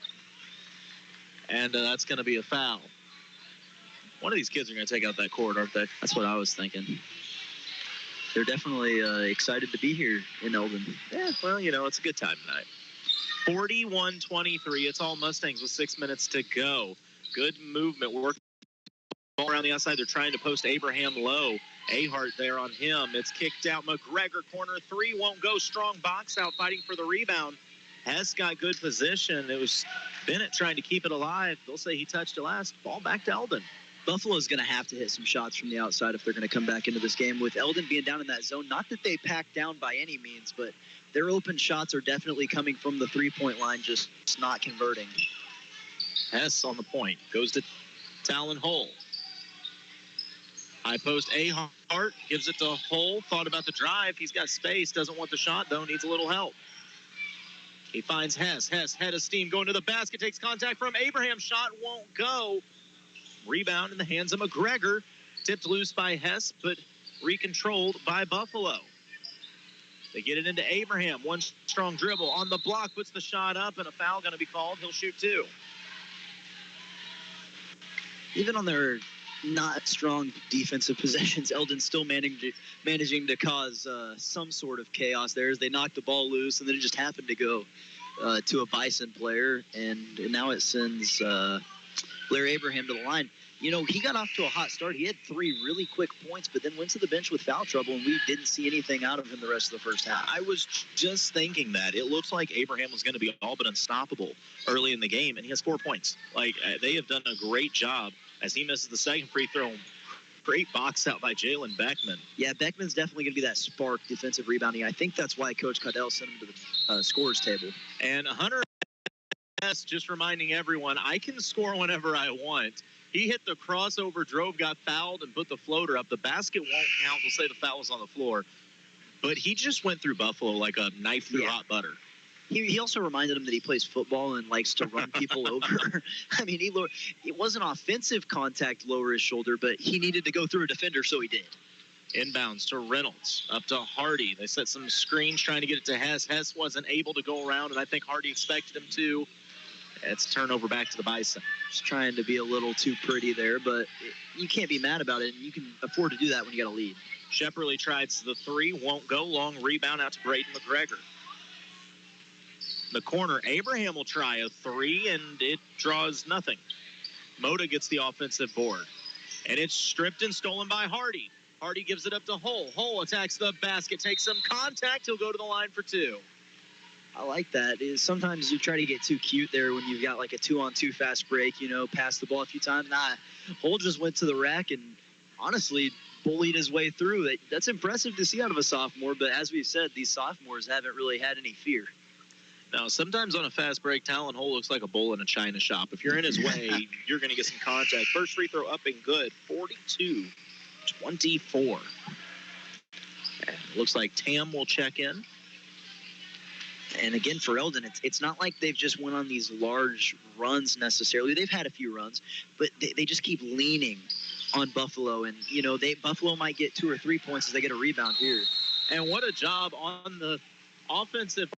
And that's going to be a foul. One of these kids are going to take out that court, aren't they? That's what I was thinking. They're definitely excited to be here in Eldon. Yeah, well, you know, it's a good time tonight. 41-23. It's all Mustangs with 6 minutes to go. Good movement. Work ball around the outside. They're trying to post Abraham low. Ahart there on him. It's kicked out. McGregor corner three won't go. Strong box out, fighting for the rebound. Hess got good position. It was Bennett trying to keep it alive. They'll say he touched it last. Ball back to Eldon. Buffalo's going to have to hit some shots from the outside if they're going to come back into this game. With Eldon being down in that zone, not that they packed down by any means, but their open shots are definitely coming from the three-point line, just not converting. Hess on the point. Goes to Talon Hole. High post Ahart. Gives it to Hole. Thought about the drive. He's got space. Doesn't want the shot, though. Needs a little help. He finds Hess. Hess, head of steam, going to the basket, takes contact from Abraham. Shot won't go. Rebound in the hands of McGregor. Tipped loose by Hess, but recontrolled by Buffalo. They get it into Abraham. One strong dribble on the block, puts the shot up, and a foul going to be called. He'll shoot two. Even on their not strong defensive possessions, Eldon's still managing to cause some sort of chaos there as they knock the ball loose, and then it just happened to go to a Bison player, and now it sends Blair Abraham to the line. You know, he got off to a hot start. He had three really quick points, but then went to the bench with foul trouble, and we didn't see anything out of him the rest of the first half. I was just thinking that. It looks like Abraham was going to be all but unstoppable early in the game, and he has 4 points. Like, they have done a great job as he misses the second free throw. Great box out by Jalen Beckman. Yeah, Beckman's definitely going to be that spark defensive rebounding. I think that's why Coach Caudell sent him to the scorers table. And Hunter Hess just reminding everyone, I can score whenever I want. He hit the crossover, drove, got fouled, and put the floater up. The basket won't count. We'll say the foul was on the floor. But he just went through Buffalo like a knife through hot butter. He also reminded him that he plays football and likes to run people over. I mean, it wasn't offensive contact lower his shoulder, but he needed to go through a defender, so he did. Inbounds to Reynolds, up to Hardy. They set some screens trying to get it to Hess. Hess wasn't able to go around, and I think Hardy expected him to. It's a turnover back to the Bison. Just trying to be a little too pretty there, but you can't be mad about it, and you can afford to do that when you got a lead. Shepperly tries the three, won't go. Long rebound out to Braden McGregor. The corner, Abraham will try a three, and it draws nothing. Moda gets the offensive board, and it's stripped and stolen by Hardy. Hardy gives it up to Hull. Hull attacks the basket, takes some contact. He'll go to the line for two. I like that. Sometimes you try to get too cute there when you've got like a 2-on-2 fast break, pass the ball a few times. Hull just went to the rack and honestly bullied his way through it. That's impressive to see out of a sophomore, but as we've said, these sophomores haven't really had any fear. Now, sometimes on a fast break, Talon Hull looks like a bull in a china shop. If you're in his way, you're going to get some contact. First free throw up and good, 42-24. And looks like Tam will check in. And again, for Eldon, it's not like they've just went on these large runs necessarily. They've had a few runs, but they just keep leaning on Buffalo. And, Buffalo might get 2 or 3 points as they get a rebound here. And what a job on the offensive.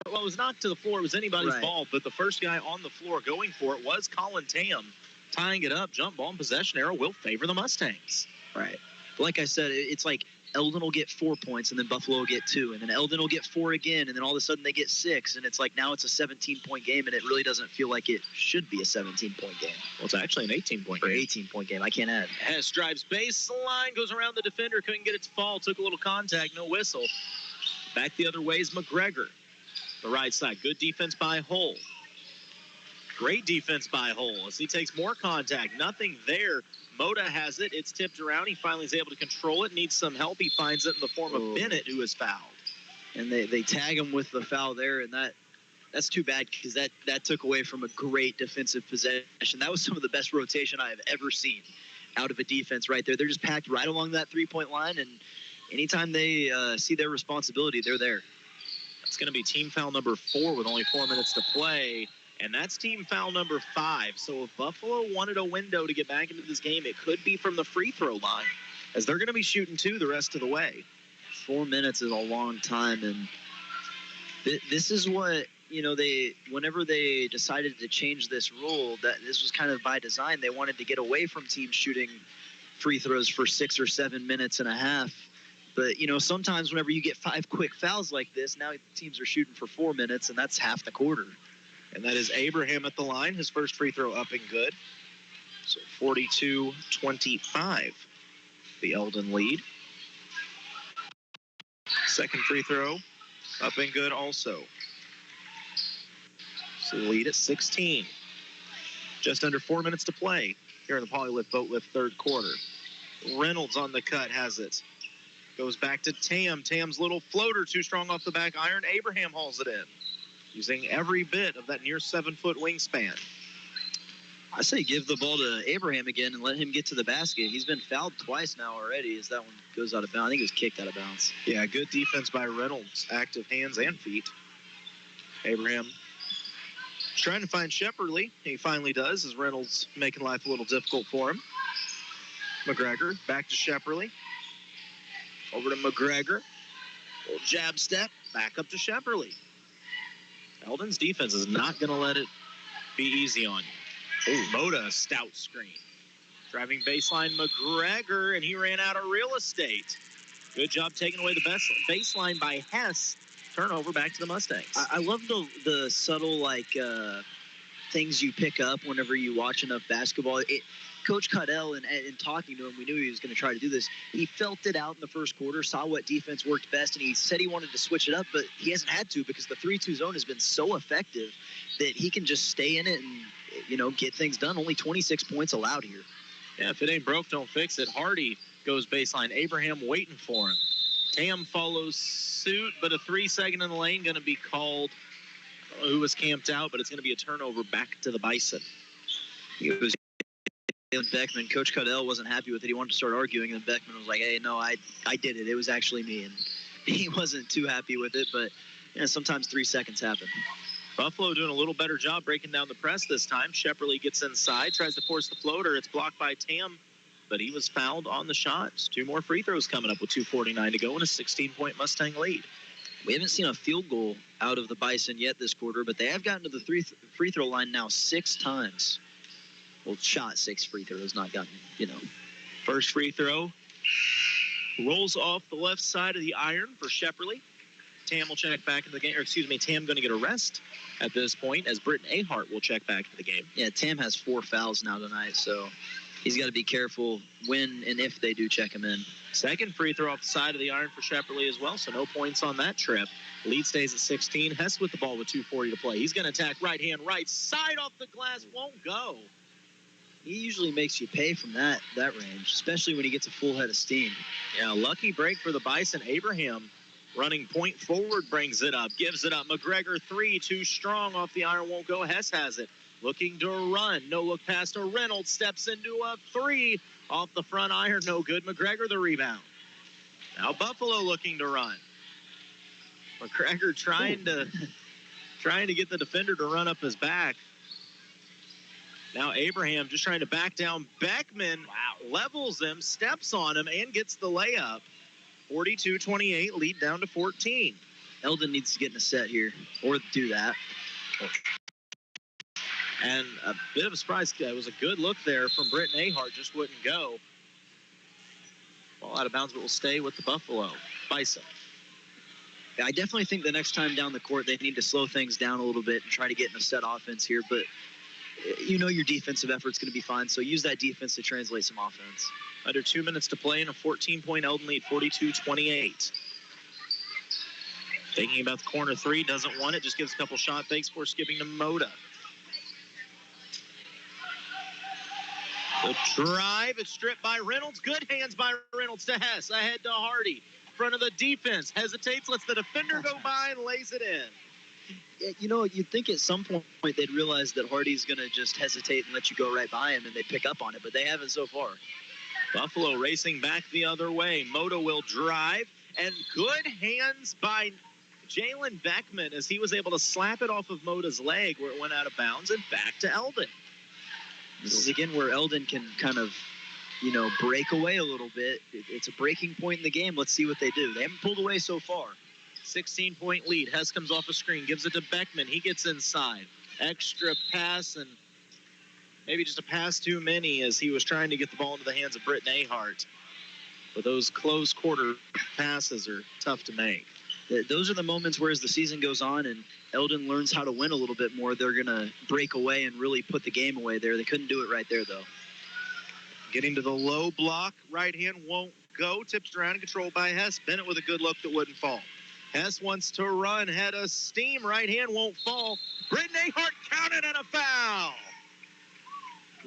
Well, it was knocked to the floor. It was anybody's ball, but the first guy on the floor going for it was Colin Tam. Tying it up, jump ball and possession arrow will favor the Mustangs. Right. But like I said, it's like Eldon will get 4 points, and then Buffalo will get 2, and then Eldon will get 4 again, and then all of a sudden they get 6, and it's like now it's a 17-point game, and it really doesn't feel like it should be a 17-point game. Well, it's actually an 18-point game. Or 18-point game. I can't add. Hess drives baseline, goes around the defender, couldn't get it to fall, took a little contact, no whistle. Back the other way is McGregor. The right side, good defense by Hull. Great defense by Hull as he takes more contact. Nothing there. Moda has it. It's tipped around. He finally is able to control it. Needs some help. He finds it in the form of Bennett, who is fouled. And they tag him with the foul there, and that's too bad because that took away from a great defensive possession. That was some of the best rotation I have ever seen out of a defense right there. They're just packed right along that three-point line, and anytime they see their responsibility, they're there. It's going to be team foul number 4 with only 4 minutes to play. And that's team foul number 5. So if Buffalo wanted a window to get back into this game, it could be from the free throw line, as they're going to be shooting 2 the rest of the way. 4 minutes is a long time, and this is what, whenever they decided to change this rule, that this was kind of by design. They wanted to get away from teams shooting free throws for 6 or 7 minutes and a half. But, sometimes whenever you get 5 quick fouls like this, now teams are shooting for 4 minutes, and that's half the quarter. And that is Abraham at the line. His first free throw up and good. So 42-25, the Eldon lead. Second free throw up and good also. So the lead at 16. Just under 4 minutes to play here in the Polylift Boat Lift third quarter. Reynolds on the cut has it. Goes back to Tam. Tam's little floater too strong off the back iron. Abraham hauls it in, using every bit of that near 7-foot wingspan. I say give the ball to Abraham again and let him get to the basket. He's been fouled twice now already as that one goes out of bounds. I think it was kicked out of bounds. Yeah, good defense by Reynolds. Active hands and feet. Abraham trying to find Shepperly. He finally does, as Reynolds making life a little difficult for him. McGregor back to Shepperly. Over to McGregor. Little jab step. Back up to Shepperly. Eldon's defense is not going to let it be easy on you. Oh, Moda, stout screen. Driving baseline, McGregor, and he ran out of real estate. Good job taking away the best baseline by Hess. Turnover back to the Mustangs. I love the subtle, things you pick up whenever you watch enough basketball. Coach Cardinal, and talking to him, we knew he was going to try to do this. He felt it out in the first quarter, saw what defense worked best, and he said he wanted to switch it up, but he hasn't had to because the 3-2 zone has been so effective that he can just stay in it and, get things done. Only 26 points allowed here. Yeah, if it ain't broke, don't fix it. Hardy goes baseline. Abraham waiting for him. Tam follows suit, but a 3-second in the lane going to be called. I don't know who was camped out, but it's going to be a turnover back to the Bison. It was Beckman. Coach Cardinal wasn't happy with it. He wanted to start arguing, and Beckman was like, hey, no, I did it. It was actually me. And he wasn't too happy with it, but sometimes 3 seconds happen. Buffalo doing a little better job breaking down the press this time. Shepperly gets inside, tries to force the floater. It's blocked by Tam but he was fouled on the shots. 2 more free throws coming up with 2:49 to go and a 16-point Mustang lead. We haven't seen a field goal out of the Bison yet this quarter, but they have gotten to the free throw line now 6 times. Well, shot 6 free throws, not gotten, First free throw rolls off the left side of the iron for Shepperly. Tam will check back into the game, Tam going to get a rest at this point as Britton Ahart will check back into the game. Yeah, Tam has 4 fouls now tonight, so he's got to be careful when and if they do check him in. Second free throw off the side of the iron for Shepperly as well, so no points on that trip. Lead stays at 16. Hess with the ball with 2:40 to play. He's going to attack right side off the glass, won't go. He usually makes you pay from that range, especially when he gets a full head of steam. Yeah, lucky break for the Bison. Abraham running point forward, brings it up, gives it up. McGregor 3, too strong off the iron, won't go. Hess has it. Looking to run. No look pass to Reynolds. Steps into a 3 off the front iron. No good. McGregor the rebound. Now Buffalo looking to run. McGregor trying to get the defender to run up his back. Now Abraham just trying to back down. Beckman levels him, steps on him, and gets the layup. 42-28, lead down to 14. Eldon needs to get in a set here, or do that. And a bit of a surprise. It was a good look there from Britton Ahart, just wouldn't go. Ball out of bounds, but will stay with the Buffalo Bison. I definitely think the next time down the court, they need to slow things down a little bit and try to get in a set offense here. But your defensive effort's going to be fine, so use that defense to translate some offense. Under 2 minutes to play in a 14-point Eldon lead, 42-28. Thinking about the corner 3, doesn't want it, just gives a couple shot fakes before skipping to Moda. The drive, it's stripped by Reynolds. Good hands by Reynolds to Hess. Ahead to Hardy. Front of the defense. Hesitates, lets the defender go by and lays it in. You'd think at some point they'd realize that Hardy's going to just hesitate and let you go right by him, and they pick up on it, but they haven't so far. Buffalo racing back the other way. Moda will drive, and good hands by Jalen Beckman as he was able to slap it off of Moda's leg where it went out of bounds and back to Eldon. This is again where Eldon can kind of, break away a little bit. It's a breaking point in the game. Let's see what they do. They haven't pulled away so far. 16-point lead. Hess comes off a screen, gives it to Beckman. He gets inside. Extra pass, and maybe just a pass too many as he was trying to get the ball into the hands of Britton Ahart. But those close quarter passes are tough to make. Those are the moments where as the season goes on and Eldon learns how to win a little bit more, they're going to break away and really put the game away there. They couldn't do it right there, though. Getting to the low block. Right hand won't go. Tips around and controlled by Hess. Bennett with a good look that wouldn't fall. Hess wants to run. Head of steam. Right hand won't fall. Britton Ahart counted and a foul.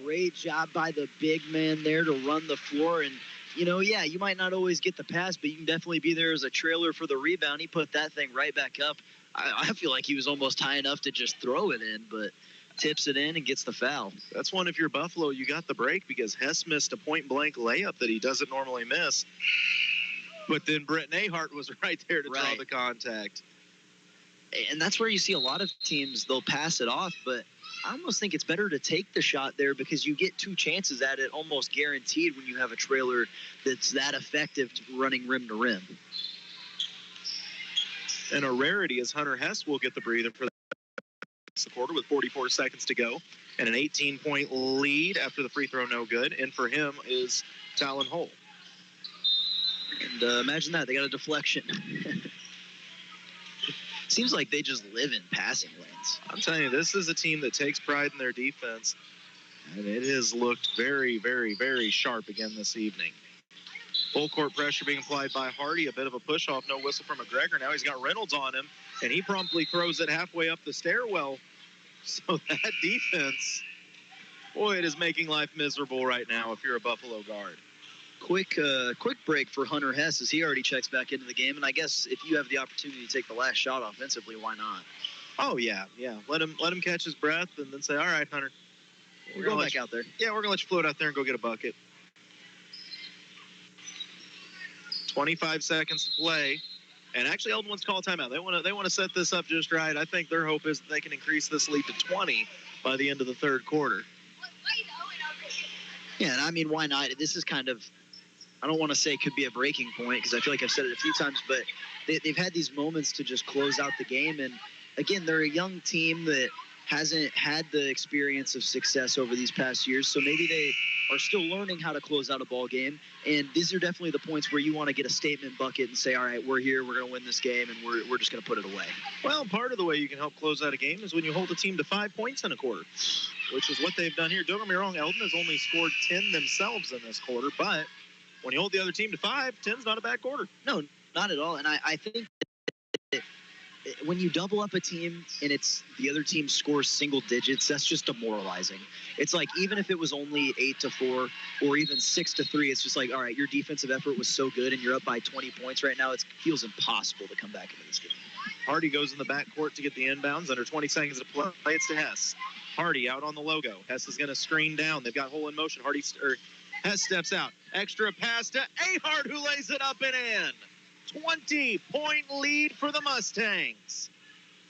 Great job by the big man there to run the floor. And, you might not always get the pass, but you can definitely be there as a trailer for the rebound. He put that thing right back up. I feel like he was almost high enough to just throw it in, but tips it in and gets the foul. That's one, if you're Buffalo, you got the break because Hess missed a point-blank layup that he doesn't normally miss. But then Britton Ahart was right there to draw the contact. And that's where you see a lot of teams, they'll pass it off, but I almost think it's better to take the shot there because you get 2 chances at it almost guaranteed when you have a trailer that's that effective running rim to rim. And a rarity is Hunter Hess will get the breather for the quarter with 44 seconds to go. And an 18-point lead after the free throw no good. And for him is Talon Hole. And imagine that. They got a deflection. Seems like they just live in passing lanes. I'm telling you, this is a team that takes pride in their defense. And it has looked very, very, very sharp again this evening. Full court pressure being applied by Hardy. A bit of a push-off. No whistle from McGregor. Now he's got Reynolds on him. And he promptly throws it halfway up the stairwell. So that defense, boy, it is making life miserable right now if you're a Buffalo guard. Quick break for Hunter Hess as he already checks back into the game. And I guess if you have the opportunity to take the last shot offensively, why not? Oh, yeah. Let him catch his breath and then say, all right, Hunter. We're going back out there. Yeah, we're going to let you float out there and go get a bucket. 25 seconds to play. And actually, Eldon wants to call a timeout. They want to set this up just right. I think their hope is that they can increase this lead to 20 by the end of the third quarter. Yeah, and I mean, why not? This is kind of, I don't want to say it could be a breaking point because I feel like I've said it a few times, but they've had these moments to just close out the game. And again, they're a young team that hasn't had the experience of success over these past years, so maybe they are still learning how to close out a ball game. And these are definitely the points where you want to get a statement bucket and say, all right, we're here, we're going to win this game, and we're just going to put it away. Well, part of the way you can help close out a game is when you hold a team to 5 points in a quarter, which is what they've done here. Don't get me wrong, Eldon has only scored 10 themselves in this quarter, but when you hold the other team to 5, 10's not a bad quarter. No, not at all. And I think that when you double up a team and it's the other team scores single digits, that's just demoralizing. It's like, even if it was only 8-4 or even 6-3, it's just like, all right, your defensive effort was so good and you're up by 20 points right now, it feels impossible to come back into this game. Hardy goes in the backcourt to get the inbounds. Under 20 seconds to play, it's to Hess. Hardy out on the logo. Hess is going to screen down. They've got hole in motion. Hess steps out. Extra pass to Ahart, who lays it up and in. 20-point lead for the Mustangs.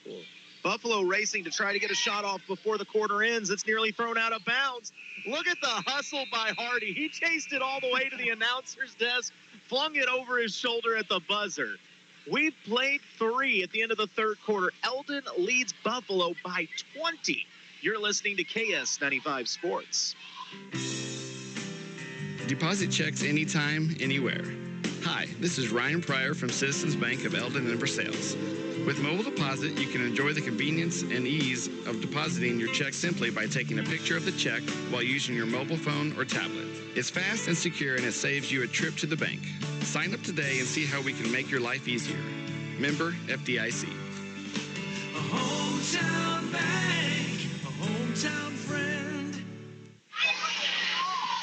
Cool. Buffalo racing to try to get a shot off before the quarter ends. It's nearly thrown out of bounds. Look at the hustle by Hardy. He chased it all the way to the announcer's desk, flung it over his shoulder at the buzzer. We've played 3 at the end of the third quarter. Eldon leads Buffalo by 20. You're listening to KS95 Sports. Deposit checks anytime, anywhere. Hi, this is Ryan Pryor from Citizens Bank of Eldon and Versailles. With mobile deposit, you can enjoy the convenience and ease of depositing your check simply by taking a picture of the check while using your mobile phone or tablet. It's fast and secure, and it saves you a trip to the bank. Sign up today and see how we can make your life easier. Member FDIC. A hometown bank, a hometown friend.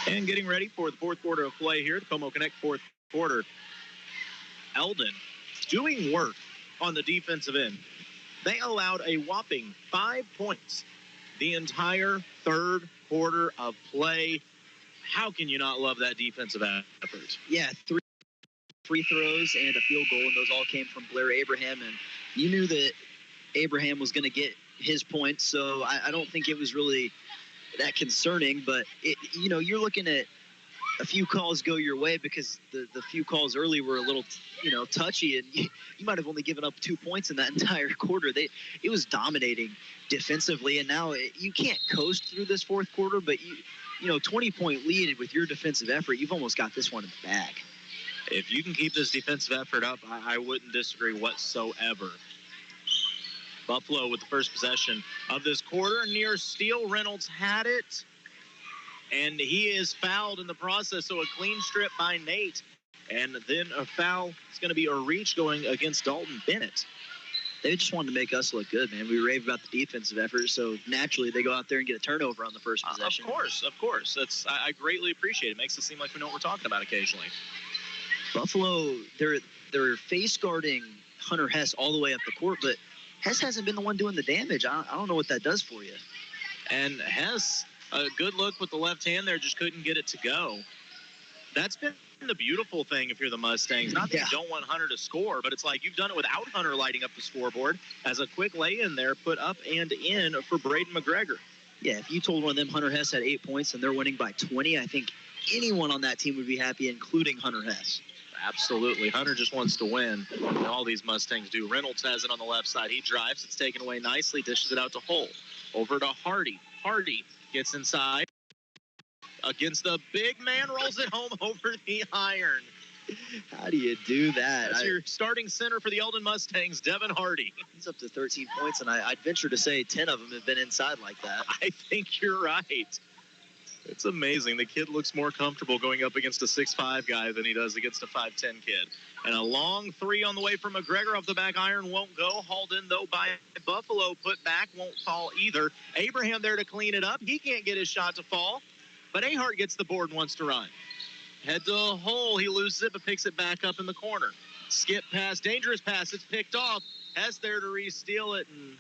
And getting ready for the fourth quarter of play here, the Como Connect fourth quarter. Eldon doing work on the defensive end. They allowed a whopping 5 points the entire third quarter of play. How can you not love that defensive effort? Yeah, 3 free throws and a field goal, and those all came from Blair Abraham. And you knew that Abraham was going to get his points, so I don't think it was really that concerning. But, you're looking at a few calls go your way because the few calls early were a little, touchy, and you might have only given up 2 points in that entire quarter. It was dominating defensively, and now you can't coast through this fourth quarter, but 20-point lead with your defensive effort, you've almost got this one in the bag. If you can keep this defensive effort up, I wouldn't disagree whatsoever. Buffalo with the first possession of this quarter. Near steal, Reynolds had it, and he is fouled in the process, so a clean strip by Nate. And then a foul. It's going to be a reach going against Dalton Bennett. They just wanted to make us look good, man. We rave about the defensive effort, so naturally they go out there and get a turnover on the first possession. Of course. I greatly appreciate it. Makes it seem like we know what we're talking about occasionally. Buffalo, they're face guarding Hunter Hess all the way up the court, but Hess hasn't been the one doing the damage. I don't know what that does for you. And Hess, a good look with the left hand there, just couldn't get it to go. That's been the beautiful thing if you're the Mustangs. Not that you don't want Hunter to score, but it's like you've done it without Hunter lighting up the scoreboard as a quick lay-in there, put up and in for Braden McGregor. Yeah, if you told one of them Hunter Hess had 8 points and they're winning by 20, I think anyone on that team would be happy, including Hunter Hess. Absolutely. Hunter just wants to win. All these Mustangs do. Reynolds has it on the left side. He drives. It's taken away nicely. Dishes it out to Hull. Over to Hardy. Hardy gets inside. Against the big man. Rolls it home over the iron. How do you do that? That's your starting center for the Eldon Mustangs, Devin Hardy. He's up to 13 points, and I'd venture to say 10 of them have been inside like that. I think you're right. It's amazing. The kid looks more comfortable going up against a 6'5" guy than he does against a 5'10" kid. And a long three on the way from McGregor off the back iron won't go. Hauled in, though, by Buffalo. Put back, won't fall either. Abraham there to clean it up. He can't get his shot to fall. But Ahart gets the board and wants to run. Head to the hole. He loses it, but picks it back up in the corner. Skip pass, dangerous pass. It's picked off. Hess there to re-steal it and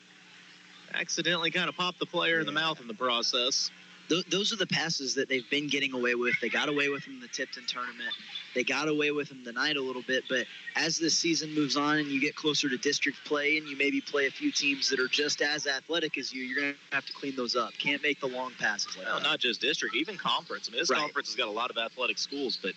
accidentally kind of popped the player in the mouth in the process. Those are the passes that they've been getting away with. They got away with them in the Tipton tournament. They got away with them tonight a little bit. But as this season moves on and you get closer to district play and you maybe play a few teams that are just as athletic as you, you're going to have to clean those up. Can't make the long passes like that. Not just district, even conference. I mean, this conference has got a lot of athletic schools, but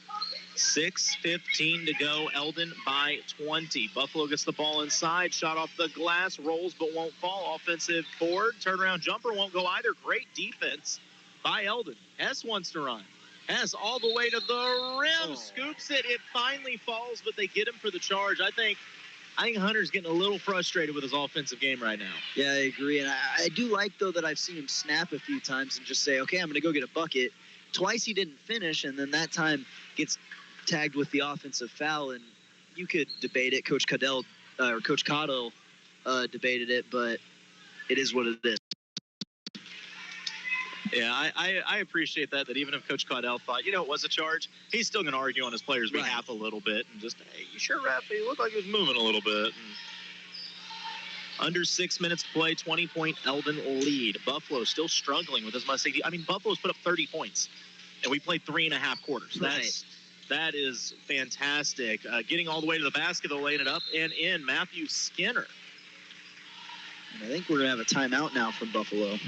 6:15 to go. Eldon by 20. Buffalo gets the ball inside. Shot off the glass. Rolls but won't fall. Offensive board. Turnaround jumper won't go either. Great defense by Eldon. Hess wants to run. Hess all the way to the rim. Scoops it. It finally falls, but they get him for the charge. I think Hunter's getting a little frustrated with his offensive game right now. Yeah, I agree. And I do like, though, that I've seen him snap a few times and just say, okay, I'm going to go get a bucket. Twice he didn't finish, and then that time gets tagged with the offensive foul. And you could debate it. Coach Caudill debated it, but it is what it is. Yeah, I appreciate that even if Coach Caudill thought, it was a charge, he's still going to argue on his players' behalf a little bit and just, hey, you sure, ref? He looked like he was moving a little bit. And under 6 minutes to play, 20-point Eldon lead. Buffalo still struggling with this Mustang. I mean, Buffalo's put up 30 points, and we played 3.5 quarters. That is fantastic. Getting all the way to the basket, they'll laying it up and in. Matthew Skinner. And I think we're going to have a timeout now from Buffalo.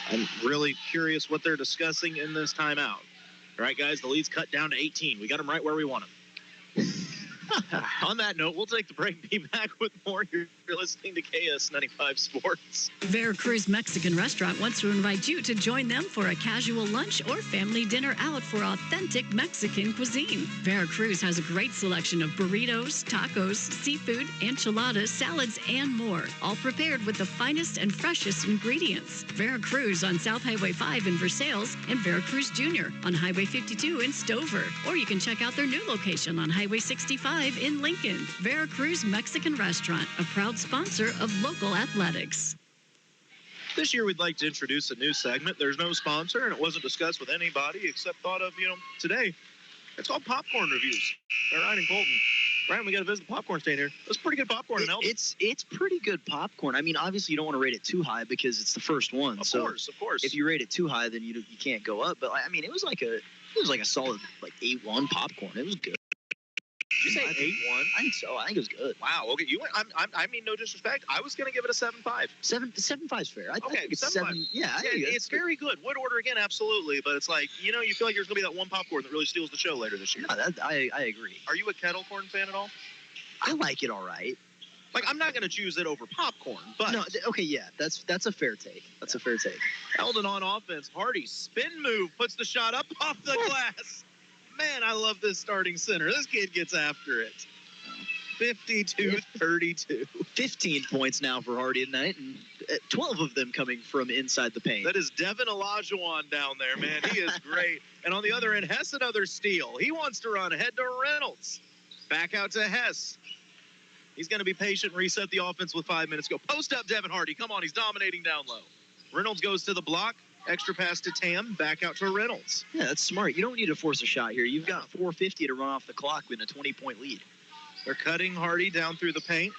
I'm really curious what they're discussing in this timeout. All right, guys, the lead's cut down to 18. We got them right where we want them. On that note, we'll take the break. Be back with more. You're listening to KS95 Sports. Veracruz Mexican Restaurant wants to invite you to join them for a casual lunch or family dinner out for authentic Mexican cuisine. Veracruz has a great selection of burritos, tacos, seafood, enchiladas, salads, and more, all prepared with the finest and freshest ingredients. Veracruz on South Highway 5 in Versailles and Veracruz Jr. on Highway 52 in Stover. Or you can check out their new location on Highway 65 in Lincoln. Veracruz Mexican Restaurant, a proud sponsor of local athletics. This year, we'd like to introduce a new segment. There's no sponsor, and it wasn't discussed with anybody except thought of, today. It's called Popcorn Reviews. They're Ryan and Colton. Ryan, we got to visit the popcorn stand here. It's pretty good popcorn in Eldon. It's pretty good popcorn. I mean, obviously, you don't want to rate it too high because it's the first one. Of course. If you rate it too high, then you can't go up. But I mean, it was like a solid 8-1 popcorn. It was good. Did you say 8-1? I think so. I think it was good. Wow. Okay. You went. I mean, no disrespect. I was going to give it a 7.5. 7.5 is fair. I think it's 7. Yeah, it's very good. Would order again, absolutely. But it's like, you feel like there's going to be that one popcorn that really steals the show later this year. No, I agree. Are you a kettle corn fan at all? I like it all right. Like, I'm not going to choose it over popcorn, but... No, okay, yeah, that's a fair take. That's a fair take. Eldon on offense. Hardy, spin move, puts the shot up off the glass. Man, I love this starting center. This kid gets after it. 52-32. 15 points now for Hardy tonight, and 12 of them coming from inside the paint. That is Devin Olajuwon down there, man. He is great. And on the other end, Hess another steal. He wants to run ahead to Reynolds. Back out to Hess. He's going to be patient and reset the offense with 5 minutes to go. Post up Devin Hardy. Come on, he's dominating down low. Reynolds goes to the block. Extra pass to Tam. Back out to Reynolds. Yeah, that's smart. You don't need to force a shot here. You've got 4:50 to run off the clock with a 20-point lead. They're cutting Hardy down through the paint.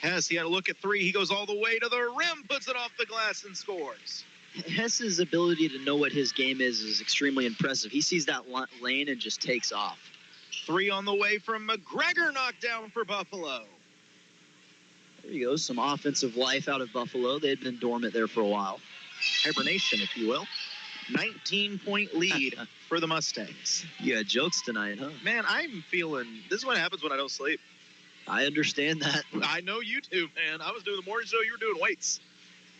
Hess, he had a look at three. He goes all the way to the rim, puts it off the glass, and scores. Hess's ability to know what his game is extremely impressive. He sees that lane and just takes off. Three on the way from McGregor, knocked down for Buffalo. There you go, some offensive life out of Buffalo. They had been dormant there for a while. Hibernation, if you will. 19-point lead for the Mustangs. You had jokes tonight, huh? Man, I'm feeling... This is what happens when I don't sleep. I understand that. I know you do, man. I was doing the morning show. You were doing weights.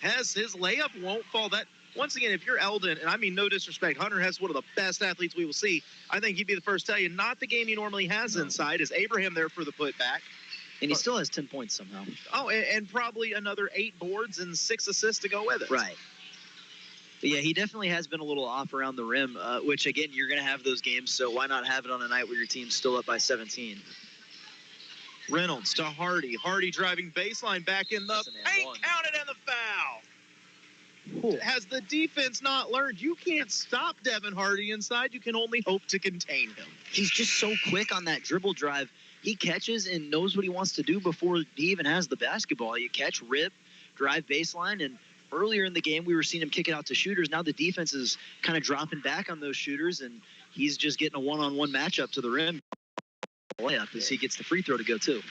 Hess, his layup won't fall. That... Once again, if you're Eldon, and I mean no disrespect, Hunter Hess, one of the best athletes we will see. I think he'd be the first to tell you, not the game he normally has inside. Is Abraham there for the putback? And he still has 10 points somehow. Oh, and probably another 8 boards and 6 assists to go with it. Right. But yeah, he definitely has been a little off around the rim, which, again, you're going to have those games, so why not have it on a night where your team's still up by 17? Reynolds to Hardy. Hardy driving baseline back in the paint, counted and the foul. Cool. Has the defense not learned? You can't stop Devin Hardy inside. You can only hope to contain him. He's just so quick on that dribble drive. He catches and knows what he wants to do before he even has the basketball. You catch, rip, drive baseline, and earlier in the game, we were seeing him kick it out to shooters. Now the defense is kind of dropping back on those shooters, and he's just getting a one-on-one matchup to the rim. Layup as he gets the free throw to go too.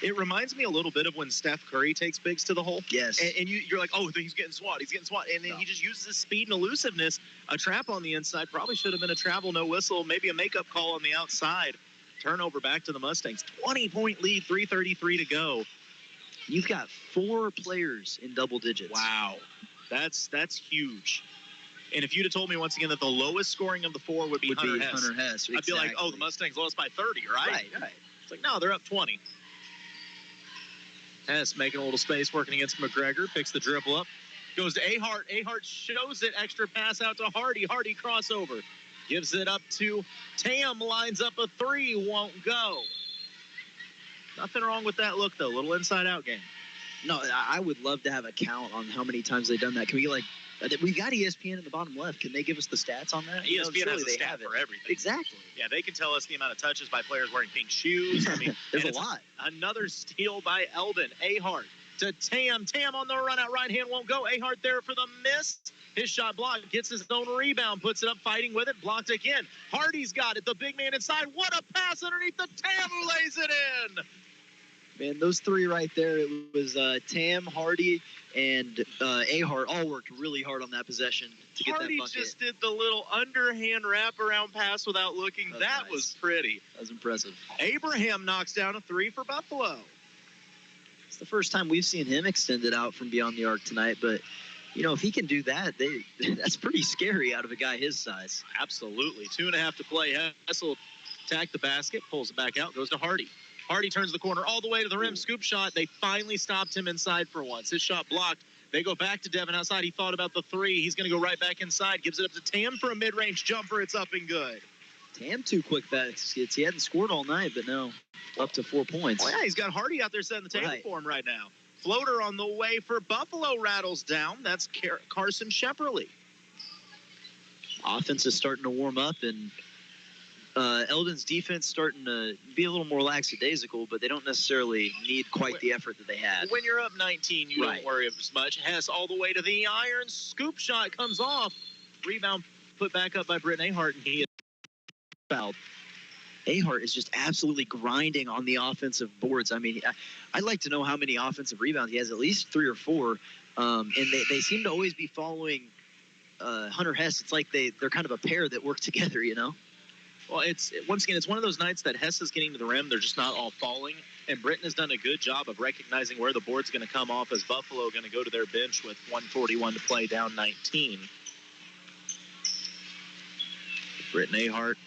It reminds me a little bit of when Steph Curry takes bigs to the hole. Yes. And you're like, oh, he's getting swat. He's getting swat. And then he just uses his speed and elusiveness. A trap on the inside. Probably should have been a travel, no whistle. Maybe a makeup call on the outside. Turnover back to the Mustangs. 20-point lead, 3:33 to go. You've got 4 players in double digits. Wow. That's huge. And if you'd have told me once again that the lowest scoring of the 4 would be Hunter Hess, I'd be like, oh, the Mustangs lost by 30, right? Right. It's like, no, they're up 20. Hess making a little space, working against McGregor, picks the dribble up, goes to Ahart. Ahart shows it, extra pass out to Hardy. Hardy crossover, gives it up to Tam, lines up a 3, won't go. Nothing wrong with that look, though. Little inside-out game. No, I would love to have a count on how many times they've done that. Can we get we've got ESPN in the bottom left. Can they give us the stats on that? ESPN has a stat for everything. Exactly. Yeah, they can tell us the amount of touches by players wearing pink shoes. I mean, there's a lot. Another steal by Eldon. Ahart to Tam. Tam on the run out right hand won't go. Ahart there for the miss. His shot blocked. Gets his own rebound. Puts it up, fighting with it. Blocked again. Hardy's got it. The big man inside. What a pass underneath the Tam who lays it in. Man, those 3 right there, it was Tam, Hardy, and Ahart all worked really hard on that possession to get Hardy that bucket. just did the little underhand wraparound pass without looking. That nice. was pretty. That was impressive. Abraham knocks down a 3 for Buffalo. It's the first time we've seen him extended out from beyond the arc tonight, but if he can do that, that's pretty scary out of a guy his size. Absolutely. 2.5 to play. Hess will attack the basket, pulls it back out, goes to Hardy. Hardy turns the corner all the way to the rim. Scoop shot. They finally stopped him inside for once. His shot blocked. They go back to Devin outside. He thought about the 3. He's going to go right back inside. Gives it up to Tam for a mid-range jumper. It's up and good. Tam 2 quick baskets. He hadn't scored all night, but no, up to 4 points. Oh, yeah, he's got Hardy out there setting the table for him right now. Floater on the way for Buffalo, rattles down. That's Carson Shepperly. Offense is starting to warm up, and Eldon's defense starting to be a little more lackadaisical, but they don't necessarily need quite the effort that they had. When you're up 19, you don't worry as much. Hess all the way to the iron. Scoop shot comes off. Rebound put back up by Britton Ahart, and he is fouled. Ahart is just absolutely grinding on the offensive boards. I mean, I'd like to know how many offensive rebounds he has, at least 3 or 4. And they seem to always be following Hunter Hess. It's like they're kind of a pair that work together, Well, once again, it's one of those nights that Hess is getting to the rim. They're just not all falling. And Britton has done a good job of recognizing where the board's going to come off as Buffalo going to go to their bench with 1:41 to play, down 19. Britton Ahart.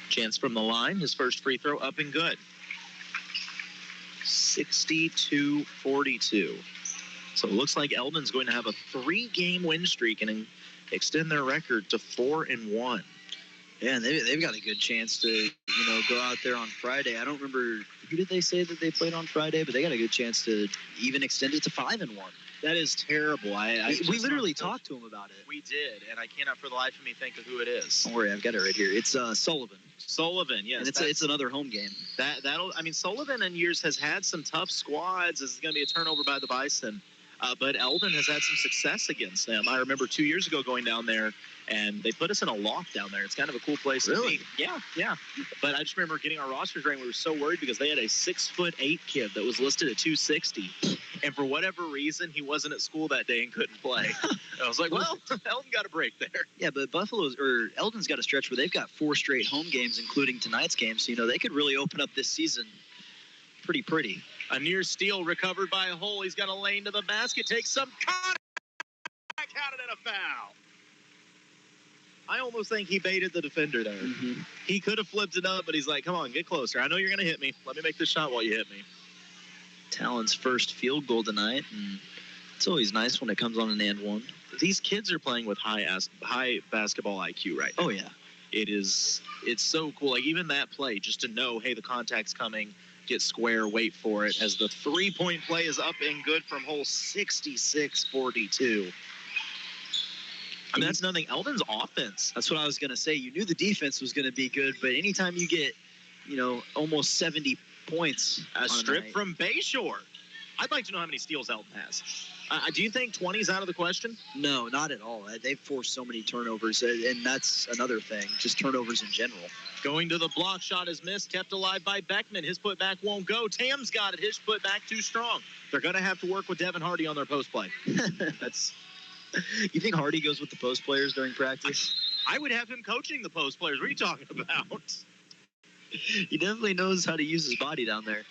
Chance from the line. His first free throw up and good. 62-42. So it looks like Eldon's going to have a 3-game win streak and extend their record to 4-1. Yeah, and they've got a good chance to, go out there on Friday. I don't remember, who did they say that they played on Friday, but they got a good chance to even extend it to 5-1. That is terrible. We literally talked to him about it. We did, and I cannot for the life of me think of who it is. Don't worry, I've got it right here. It's Sullivan. Sullivan, yes. And it's another home game. Sullivan in years has had some tough squads. This is going to be a turnover by the Bison. But Eldon has had some success against them. I remember 2 years ago going down there, and they put us in a loft down there. It's kind of a cool place to be. Yeah. But I just remember getting our rosters ranked. We were so worried because they had a 6'8" kid that was listed at 260. And for whatever reason, he wasn't at school that day and couldn't play. I was like, well, Eldon got a break there. Yeah, but Eldon's got a stretch where they've got 4 straight home games, including tonight's game. So, they could really open up this season pretty. A near steal recovered by a hole. He's got a lane to the basket. Takes some contact. Counted and a foul. I almost think he baited the defender there. Mm-hmm. He could have flipped it up, but he's like, come on, get closer. I know you're going to hit me. Let me make this shot while you hit me. Talon's first field goal tonight, and it's always nice when it comes on an and one. These kids are playing with high basketball IQ right now. Oh, yeah. It's so cool. Like, even that play, just to know, hey, the contact's coming, get square, wait for it, as the 3-point play is up and good from hole 66-42. I mean, that's nothing. Eldon's offense. That's what I was going to say. You knew the defense was going to be good, but anytime you get, almost 70 points. A strip from Bayshore. I'd like to know how many steals Eldon has. Do you think 20's out of the question? No, not at all. They've forced so many turnovers, and that's another thing, just turnovers in general. Going to the block, shot is missed, kept alive by Beckman. His putback won't go. Tam's got it. His putback too strong. They're going to have to work with Devin Hardy on their post play. You think Hardy goes with the post players during practice? I would have him coaching the post players. What are you talking about? He definitely knows how to use his body down there.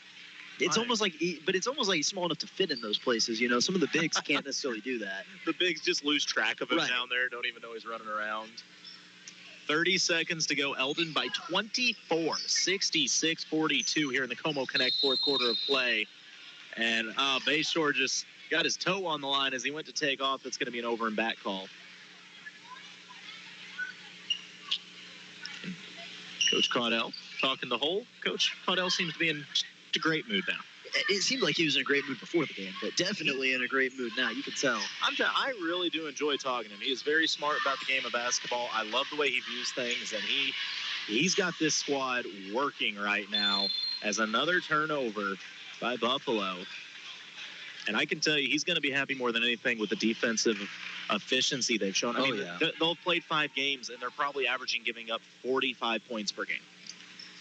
It's almost like he's small enough to fit in those places. You know, some of the bigs can't necessarily do that. The bigs just lose track of him down there. Don't even know he's running around. 30 seconds to go. Eldon by 24, 66-42 here in the Como Connect fourth quarter of play. And Bayshore just got his toe on the line as he went to take off. It's going to be an over and back call. Coach Caudell talking the hole. Coach Caudell seems to be in a great mood now. It seemed like he was in a great mood before the game, but definitely in a great mood now. You can tell. I really do enjoy talking to him. He is very smart about the game of basketball. I love the way he views things, and he's got this squad working right now as another turnover by Buffalo. And I can tell you he's going to be happy more than anything with the defensive efficiency they've shown. I mean, they'll have played 5 games, and they're probably averaging giving up 45 points per game.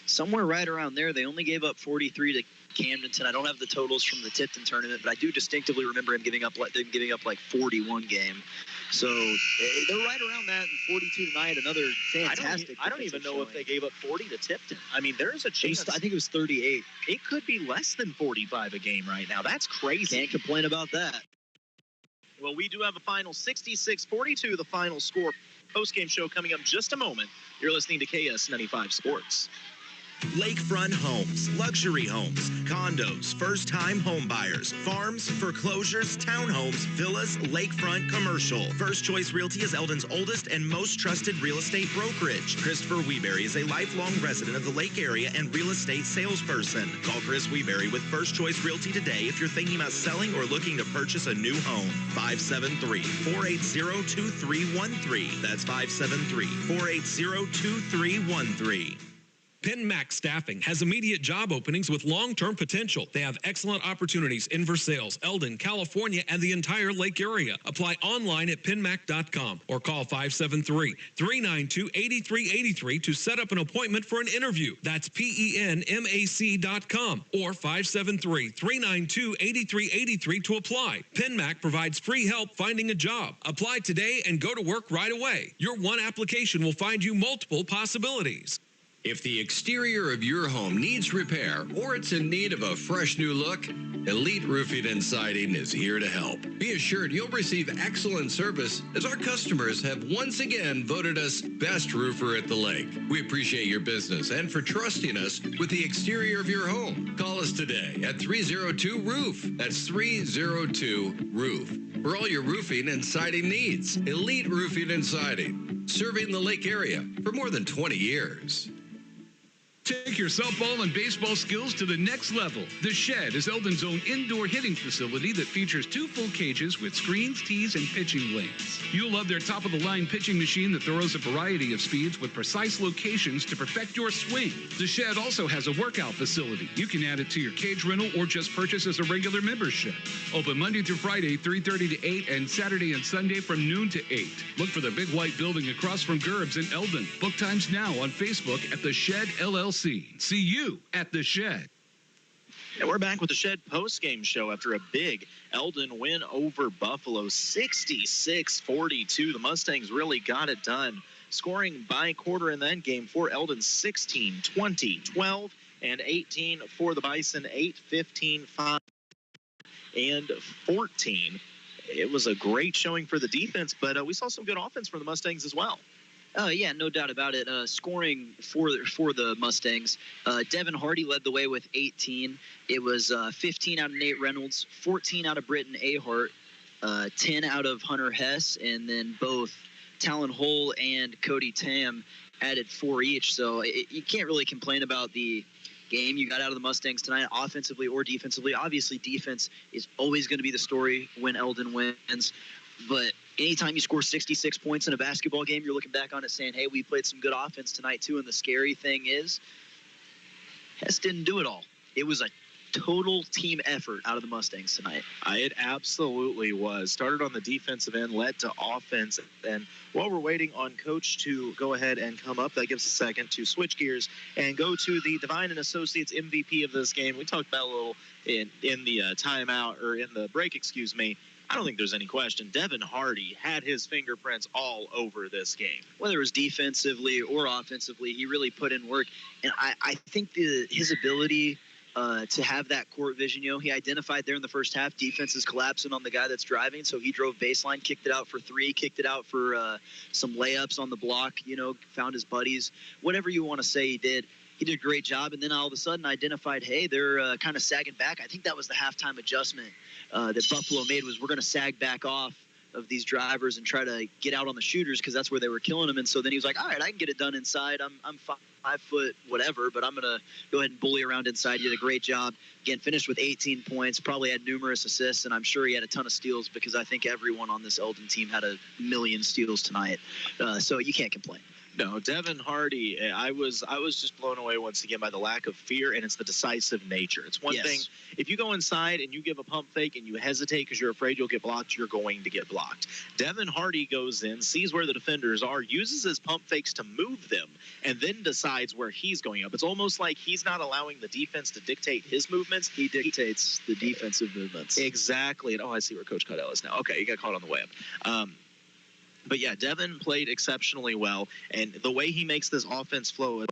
Somewhere right around there. They only gave up 43 to Camdenton. I don't have the totals from the Tipton tournament, but I do distinctively remember them giving up like 41 game. So they're right around that, and 42 tonight, another fantastic. I don't even know if they gave up 40 to Tipton. I mean, there's a chance. I think it was 38. It could be less than 45 a game right now. That's crazy. Can't complain about that. Well, we do have a final 66-42, the final score. Post-game show coming up in just a moment. You're listening to KS95 Sports. Lakefront homes, luxury homes, condos, first-time home buyers, farms, foreclosures, townhomes, villas, lakefront commercial. First Choice Realty is Eldon's oldest and most trusted real estate brokerage. Christopher Weeberry is a lifelong resident of the Lake area and real estate salesperson. Call Chris Weeberry with First Choice Realty today if you're thinking about selling or looking to purchase a new home. 573-480-2313. That's 573-480-2313. PenMax Staffing has immediate job openings with long-term potential. They have excellent opportunities in Versailles, Eldon, California, and the entire Lake area. Apply online at penmac.com or call 573-392-8383 to set up an appointment for an interview. That's PENMAC.com or 573-392-8383 to apply. PenMac provides free help finding a job. Apply today and go to work right away. Your one application will find you multiple possibilities. If the exterior of your home needs repair or it's in need of a fresh new look, Elite Roofing and Siding is here to help. Be assured you'll receive excellent service as our customers have once again voted us Best Roofer at the Lake. We appreciate your business and for trusting us with the exterior of your home. Call us today at 302-ROOF. That's 302-ROOF. For all your roofing and siding needs, Elite Roofing and Siding, serving the Lake area for more than 20 years. Take your softball and baseball skills to the next level. The Shed is Eldon's own indoor hitting facility that features 2 full cages with screens, tees, and pitching lanes. You'll love their top-of-the-line pitching machine that throws a variety of speeds with precise locations to perfect your swing. The Shed also has a workout facility. You can add it to your cage rental or just purchase as a regular membership. Open Monday through Friday, 3:30 to 8, and Saturday and Sunday from noon to 8. Look for the big white building across from Gerb's in Eldon. Book times now on Facebook at The Shed LLC. See you at The Shed. And we're back with the Shed post-game show after a big Eldon win over Buffalo, 66-42. The Mustangs really got it done, scoring by quarter in that game for Eldon, 16, 20, 12, and 18 for the Bison, 8, 15, 5, and 14. It was a great showing for the defense, but we saw some good offense from the Mustangs as well. Yeah, no doubt about it. Scoring for the Mustangs, Devin Hardy led the way with 18. It was 15 out of Nate Reynolds, 14 out of Britton Ahart, 10 out of Hunter Hess, and then both Talon Hull and Cody Tam added 4 each. So you can't really complain about the game you got out of the Mustangs tonight, offensively or defensively. Obviously, defense is always going to be the story when Eldon wins, but anytime you score 66 points in a basketball game, you're looking back on it saying, hey, we played some good offense tonight too. And the scary thing is Hess didn't do it all. It was a total team effort out of the Mustangs tonight. It absolutely was. Started on the defensive end, led to offense. And while we're waiting on Coach to go ahead and come up, that gives us a second to switch gears and go to the Divine and Associates MVP of this game. We talked about a little in the timeout, or in the break, excuse me. I don't think there's any question. Devin Hardy had his fingerprints all over this game. Whether it was defensively or offensively, he really put in work. And I think his ability to have that court vision, he identified there in the first half, defense is collapsing on the guy that's driving, so he drove baseline, kicked it out for 3, kicked it out for some layups on the block, found his buddies. Whatever you want to say he did. He did a great job, and then all of a sudden identified, hey, they're kind of sagging back. I think that was the halftime adjustment that Buffalo made, was we're going to sag back off of these drivers and try to get out on the shooters, because that's where they were killing them. And so then he was like, all right, I can get it done inside. I'm 5 foot whatever, but I'm going to go ahead and bully around inside. He did a great job. Again, finished with 18 points, probably had numerous assists, and I'm sure he had a ton of steals, because I think everyone on this Eldon team had a million steals tonight. So you can't complain. No, Devin Hardy, I was just blown away once again by the lack of fear, and it's the decisive nature. It's one thing, if you go inside and you give a pump fake and you hesitate because you're afraid you'll get blocked, you're going to get blocked. Devin Hardy goes in, sees where the defenders are, uses his pump fakes to move them, and then decides where he's going up. It's almost like he's not allowing the defense to dictate his movements. He dictates the defensive movements. Exactly. And, I see where Coach Cardinals is now. Okay, you got caught on the way up. But yeah, Devin played exceptionally well, and the way he makes this offense flow,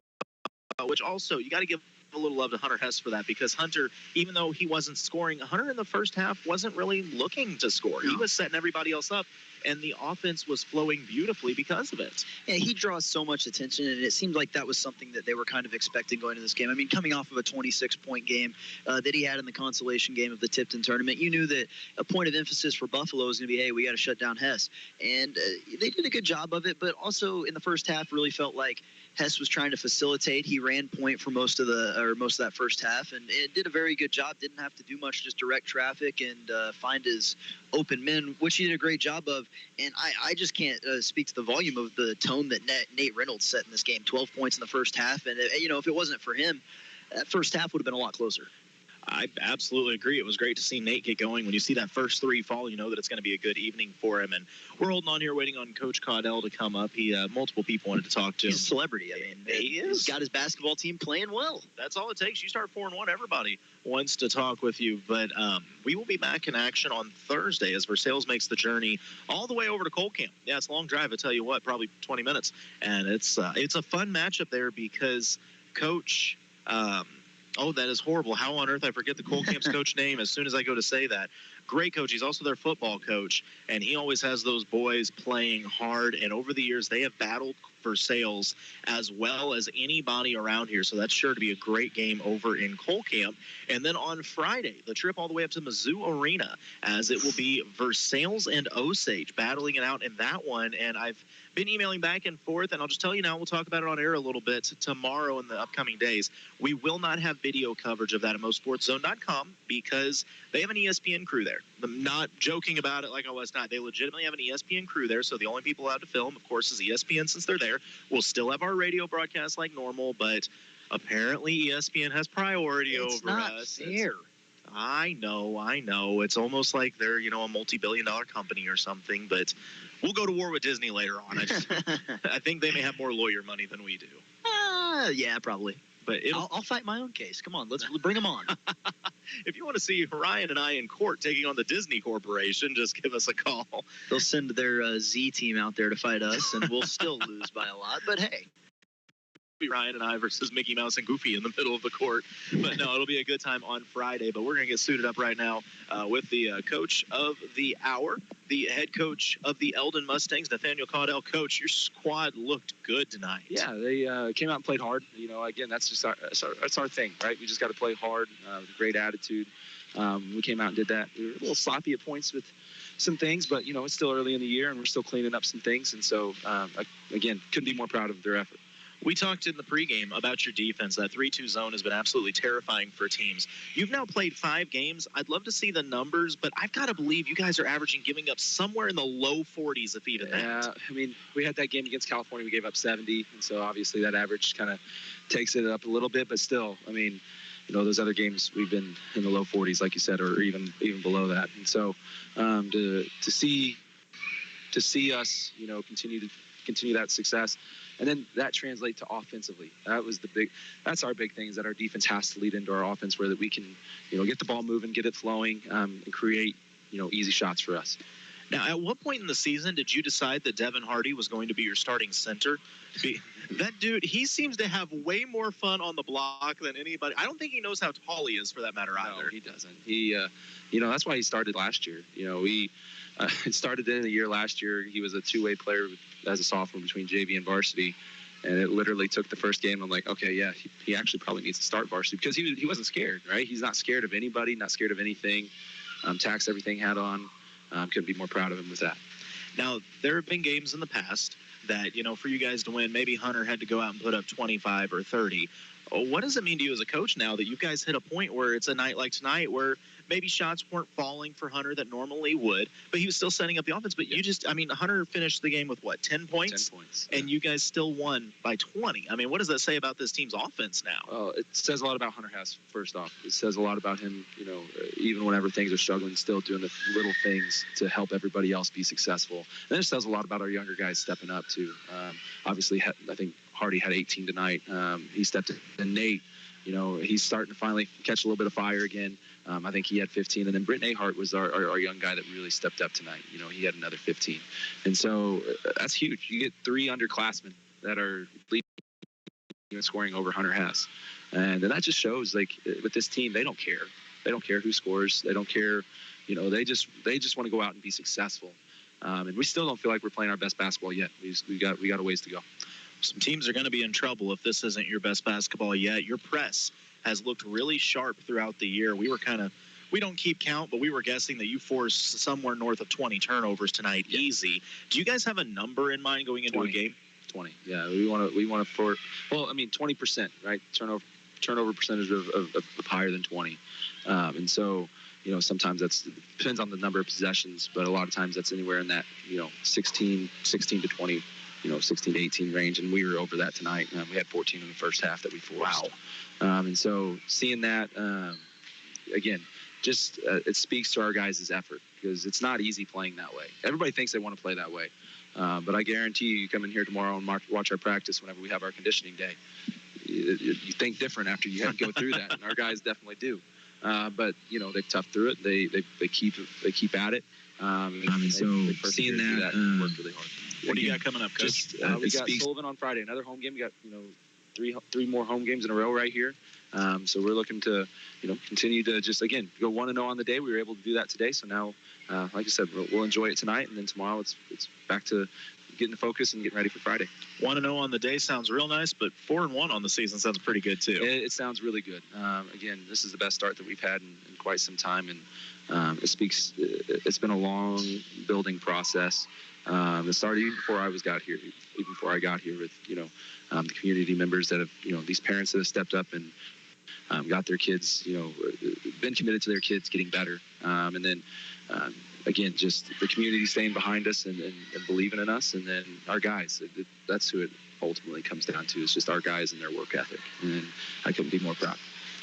which also you got to give a little love to Hunter Hess for that, because Hunter, even though he wasn't scoring, Hunter in the first half wasn't really looking to score. He was setting everybody else up, and the offense was flowing beautifully because of it. Yeah, he draws so much attention, and it seemed like that was something that they were kind of expecting going into this game. I mean, coming off of a 26-point game that he had in the consolation game of the Tipton tournament, you knew that a point of emphasis for Buffalo was going to be, hey, we got to shut down Hess. And they did a good job of it, but also in the first half really felt like Hess was trying to facilitate. He ran point for most of that first half, and it did a very good job. Didn't have to do much, just direct traffic and find his open men, which he did a great job of. And I just can't speak to the volume of the tone that Nate Reynolds set in this game. 12 points in the first half, and if it wasn't for him, that first half would have been a lot closer. I absolutely agree. It was great to see Nate get going. When you see that first 3 fall, you know that it's going to be a good evening for him. And we're holding on here, waiting on Coach Caudell to come up. Multiple people wanted to talk to him. He's a celebrity. I mean, he is. He's got his basketball team playing well. That's all it takes. You start 4-1, everybody wants to talk with you. But we will be back in action on Thursday as Versailles makes the journey all the way over to Cole Camp. Yeah, it's a long drive. I tell you what, probably 20 minutes. And it's a fun matchup there, because Coach oh, that is horrible. How on earth I forget the Cole Camp's coach name as soon as I go to say that. Great coach. He's also their football coach, and he always has those boys playing hard. And over the years, they have battled Versailles as well as anybody around here. So that's sure to be a great game over in Cole Camp. And then on Friday, the trip all the way up to Mizzou Arena, as it will be Versailles and Osage battling it out in that one. And I've been emailing back and forth, and I'll just tell you now, we'll talk about it on air a little bit tomorrow in the upcoming days. We will not have video coverage of that at MoSportsZone.com, because they have an ESPN crew there. I'm not joking about it like I was not. They legitimately have an ESPN crew there, so the only people allowed to film, of course, is ESPN since they're there. We'll still have our radio broadcast like normal, but apparently ESPN has priority over us. It's not fair. I know. It's almost like they're, a multi-billion-dollar company or something, but we'll go to war with Disney later on. I think they may have more lawyer money than we do. Yeah, probably. But I'll fight my own case. Come on, let's bring them on. If you want to see Ryan and I in court taking on the Disney Corporation, just give us a call. They'll send their Z team out there to fight us, and we'll still lose by a lot. But hey. Ryan and I versus Mickey Mouse and Goofy in the middle of the court. But no, it'll be a good time on Friday. But we're going to get suited up right now with the coach of the hour, the head coach of the Eldon Mustangs, Nathaniel Caudell. Coach, your squad looked good tonight. Yeah, they came out and played hard. Again, that's just our thing, right? We just got to play hard with a great attitude. We came out and did that. We were a little sloppy at points with some things, but, it's still early in the year, and we're still cleaning up some things. And so, again, couldn't be more proud of their effort. We talked in the pregame about your defense. That 3-2 zone has been absolutely terrifying for teams. You've now played 5 games. I'd love to see the numbers, but I've got to believe you guys are averaging giving up somewhere in the low 40s, if even that. Yeah, we had that game against California. We gave up 70, and so obviously that average kind of takes it up a little bit. But still, those other games we've been in the low 40s, like you said, or even below that. And so to see us, continue that success, and then that translate to offensively. That's our big thing, is that our defense has to lead into our offense, where that we can, get the ball moving, get it flowing, and create, easy shots for us. Now, at what point in the season did you decide that Devin Hardy was going to be your starting center? That dude, he seems to have way more fun on the block than anybody. I don't think he knows how tall he is, for that matter, either. No, he doesn't. He, that's why he started last year. It started in the year last year. He was a two-way player as a sophomore between JV and varsity, and it literally took the first game. I'm like, okay, yeah, he actually probably needs to start varsity, because he wasn't scared, right? He's not scared of anybody, not scared of anything. Tax everything hat on. Couldn't be more proud of him with that. Now, there have been games in the past that, for you guys to win, maybe Hunter had to go out and put up 25 or 30. What does it mean to you as a coach now that you guys hit a point where it's a night like tonight where maybe shots weren't falling for Hunter that normally would, but he was still setting up the offense? But Hunter finished the game with, 10 points? 10 points. And you guys still won by 20. I mean, what does that say about this team's offense now? Well, it says a lot about Hunter Hess, first off. It says a lot about him, even whenever things are struggling, still doing the little things to help everybody else be successful. And then it says a lot about our younger guys stepping up, too. Obviously, I think Hardy had 18 tonight. He stepped in. Nate, he's starting to finally catch a little bit of fire again. I think he had 15. And then Britt Ahart was our young guy that really stepped up tonight. He had another 15. And so that's huge. You get 3 underclassmen that are leading, scoring over Hunter Hess. And then that just shows, with this team, they don't care. They don't care who scores. They don't care. They just want to go out and be successful. And we still don't feel like we're playing our best basketball yet. We got a ways to go. Some teams are going to be in trouble if this isn't your best basketball yet. Your press has looked really sharp throughout the year. We don't keep count, but we were guessing that you forced somewhere north of 20 turnovers tonight, easy. Do you guys have a number in mind going into 20. a game? 20. Yeah, we want to 20%, right? Turnover percentage of higher than 20. And so, sometimes that's depends on the number of possessions, but a lot of times that's anywhere in that, 16 to 20. 16 to 18 range, and we were over that tonight. We had 14 in the first half that we forced. Wow. And so seeing that, again, just it speaks to our guys' effort, because it's not easy playing that way. Everybody thinks they want to play that way. But I guarantee you come in here tomorrow and watch our practice whenever we have our conditioning day. You think different after you have to go through that, and our guys definitely do. But, they've toughed through it. They keep at it. So seeing that, worked really hard. What do you got coming up, Coach? We got Sullivan on Friday, another home game. We got, three more home games in a row right here. So we're looking to, continue to just, again, go 1-0 on the day. We were able to do that today. So now, like I said, we'll enjoy it tonight. And then tomorrow it's back to getting the focus and getting ready for Friday. 1-0 on the day sounds real nice, but 4-1 on the season sounds pretty good, too. It sounds really good. Again, this is the best start that we've had in quite some time. And it's been a long building process. It started even before I got here with, the community members that have, these parents that have stepped up and got their kids, been committed to their kids getting better. And then, again, just the community staying behind us and believing in us. And then our guys, that's who it ultimately comes down to. It's just our guys and their work ethic. And I couldn't be more proud.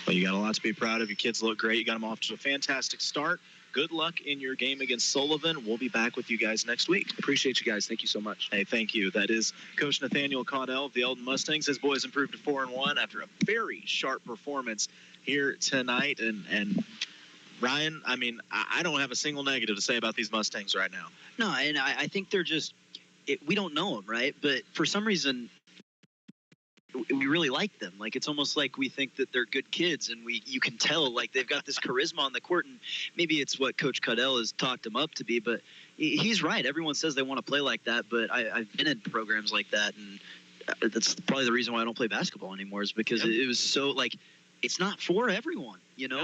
Well, you got a lot to be proud of. Your kids look great. You got them off to a fantastic start. Good luck in your game against Sullivan. We'll be back with you guys next week. Appreciate you guys. Thank you so much. Hey, thank you. That is Coach Nathaniel Caudell of the Eldon Mustangs. His boys improved to 4-1 after a very sharp performance here tonight. And Ryan, I don't have a single negative to say about these Mustangs right now. No, and I think they're just we don't know them, right? But for some reason, we really like them. It's almost like we think that they're good kids, and you can tell they've got this charisma on the court, and maybe it's what Coach Caudell has talked them up to be, but he's right. Everyone says they want to play like that, but I've been in programs like that, and that's probably the reason why I don't play basketball anymore, is because it was so it's not for everyone,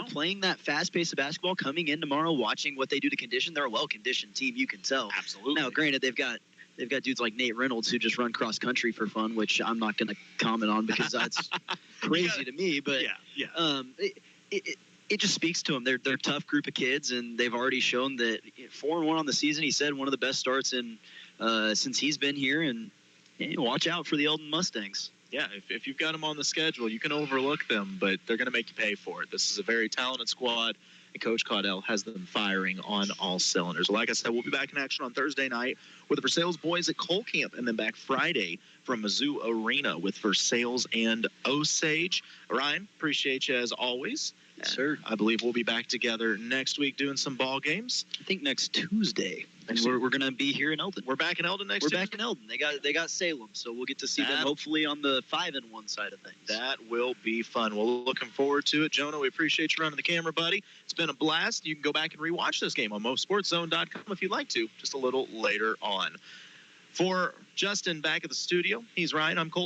playing that fast pace of basketball, coming in tomorrow, watching what they do to condition. They're a well-conditioned team, you can tell. Absolutely. Now, granted, they've got dudes like Nate Reynolds who just run cross country for fun, which I'm not going to comment on because that's crazy to me. But it just speaks to them. They're a tough group of kids, and they've already shown that 4-1 on the season. He said one of the best starts in since he's been here. And watch out for the Eldon Mustangs. Yeah, if you've got them on the schedule, you can overlook them, but they're going to make you pay for it. This is a very talented squad, and Coach Caudell has them firing on all cylinders. Like I said, we'll be back in action on Thursday night with the Versailles boys at Cole Camp, and then back Friday from Mizzou Arena with Versailles and Osage. Ryan, appreciate you as always. Yes, sir. I believe we'll be back together next week doing some ball games. I think next Tuesday. And we're going to be here in Eldon. We're back in Eldon next Tuesday? We're back in Eldon. They got Salem, so we'll get to see them hopefully on the 5-1 side of things. That will be fun. Well, looking forward to it. Jonah, we appreciate you running the camera, buddy. It's been a blast. You can go back and rewatch this game on MoSportsZone.com if you'd like to, just a little later on. For Justin back at the studio, he's Ryan. I'm Cole.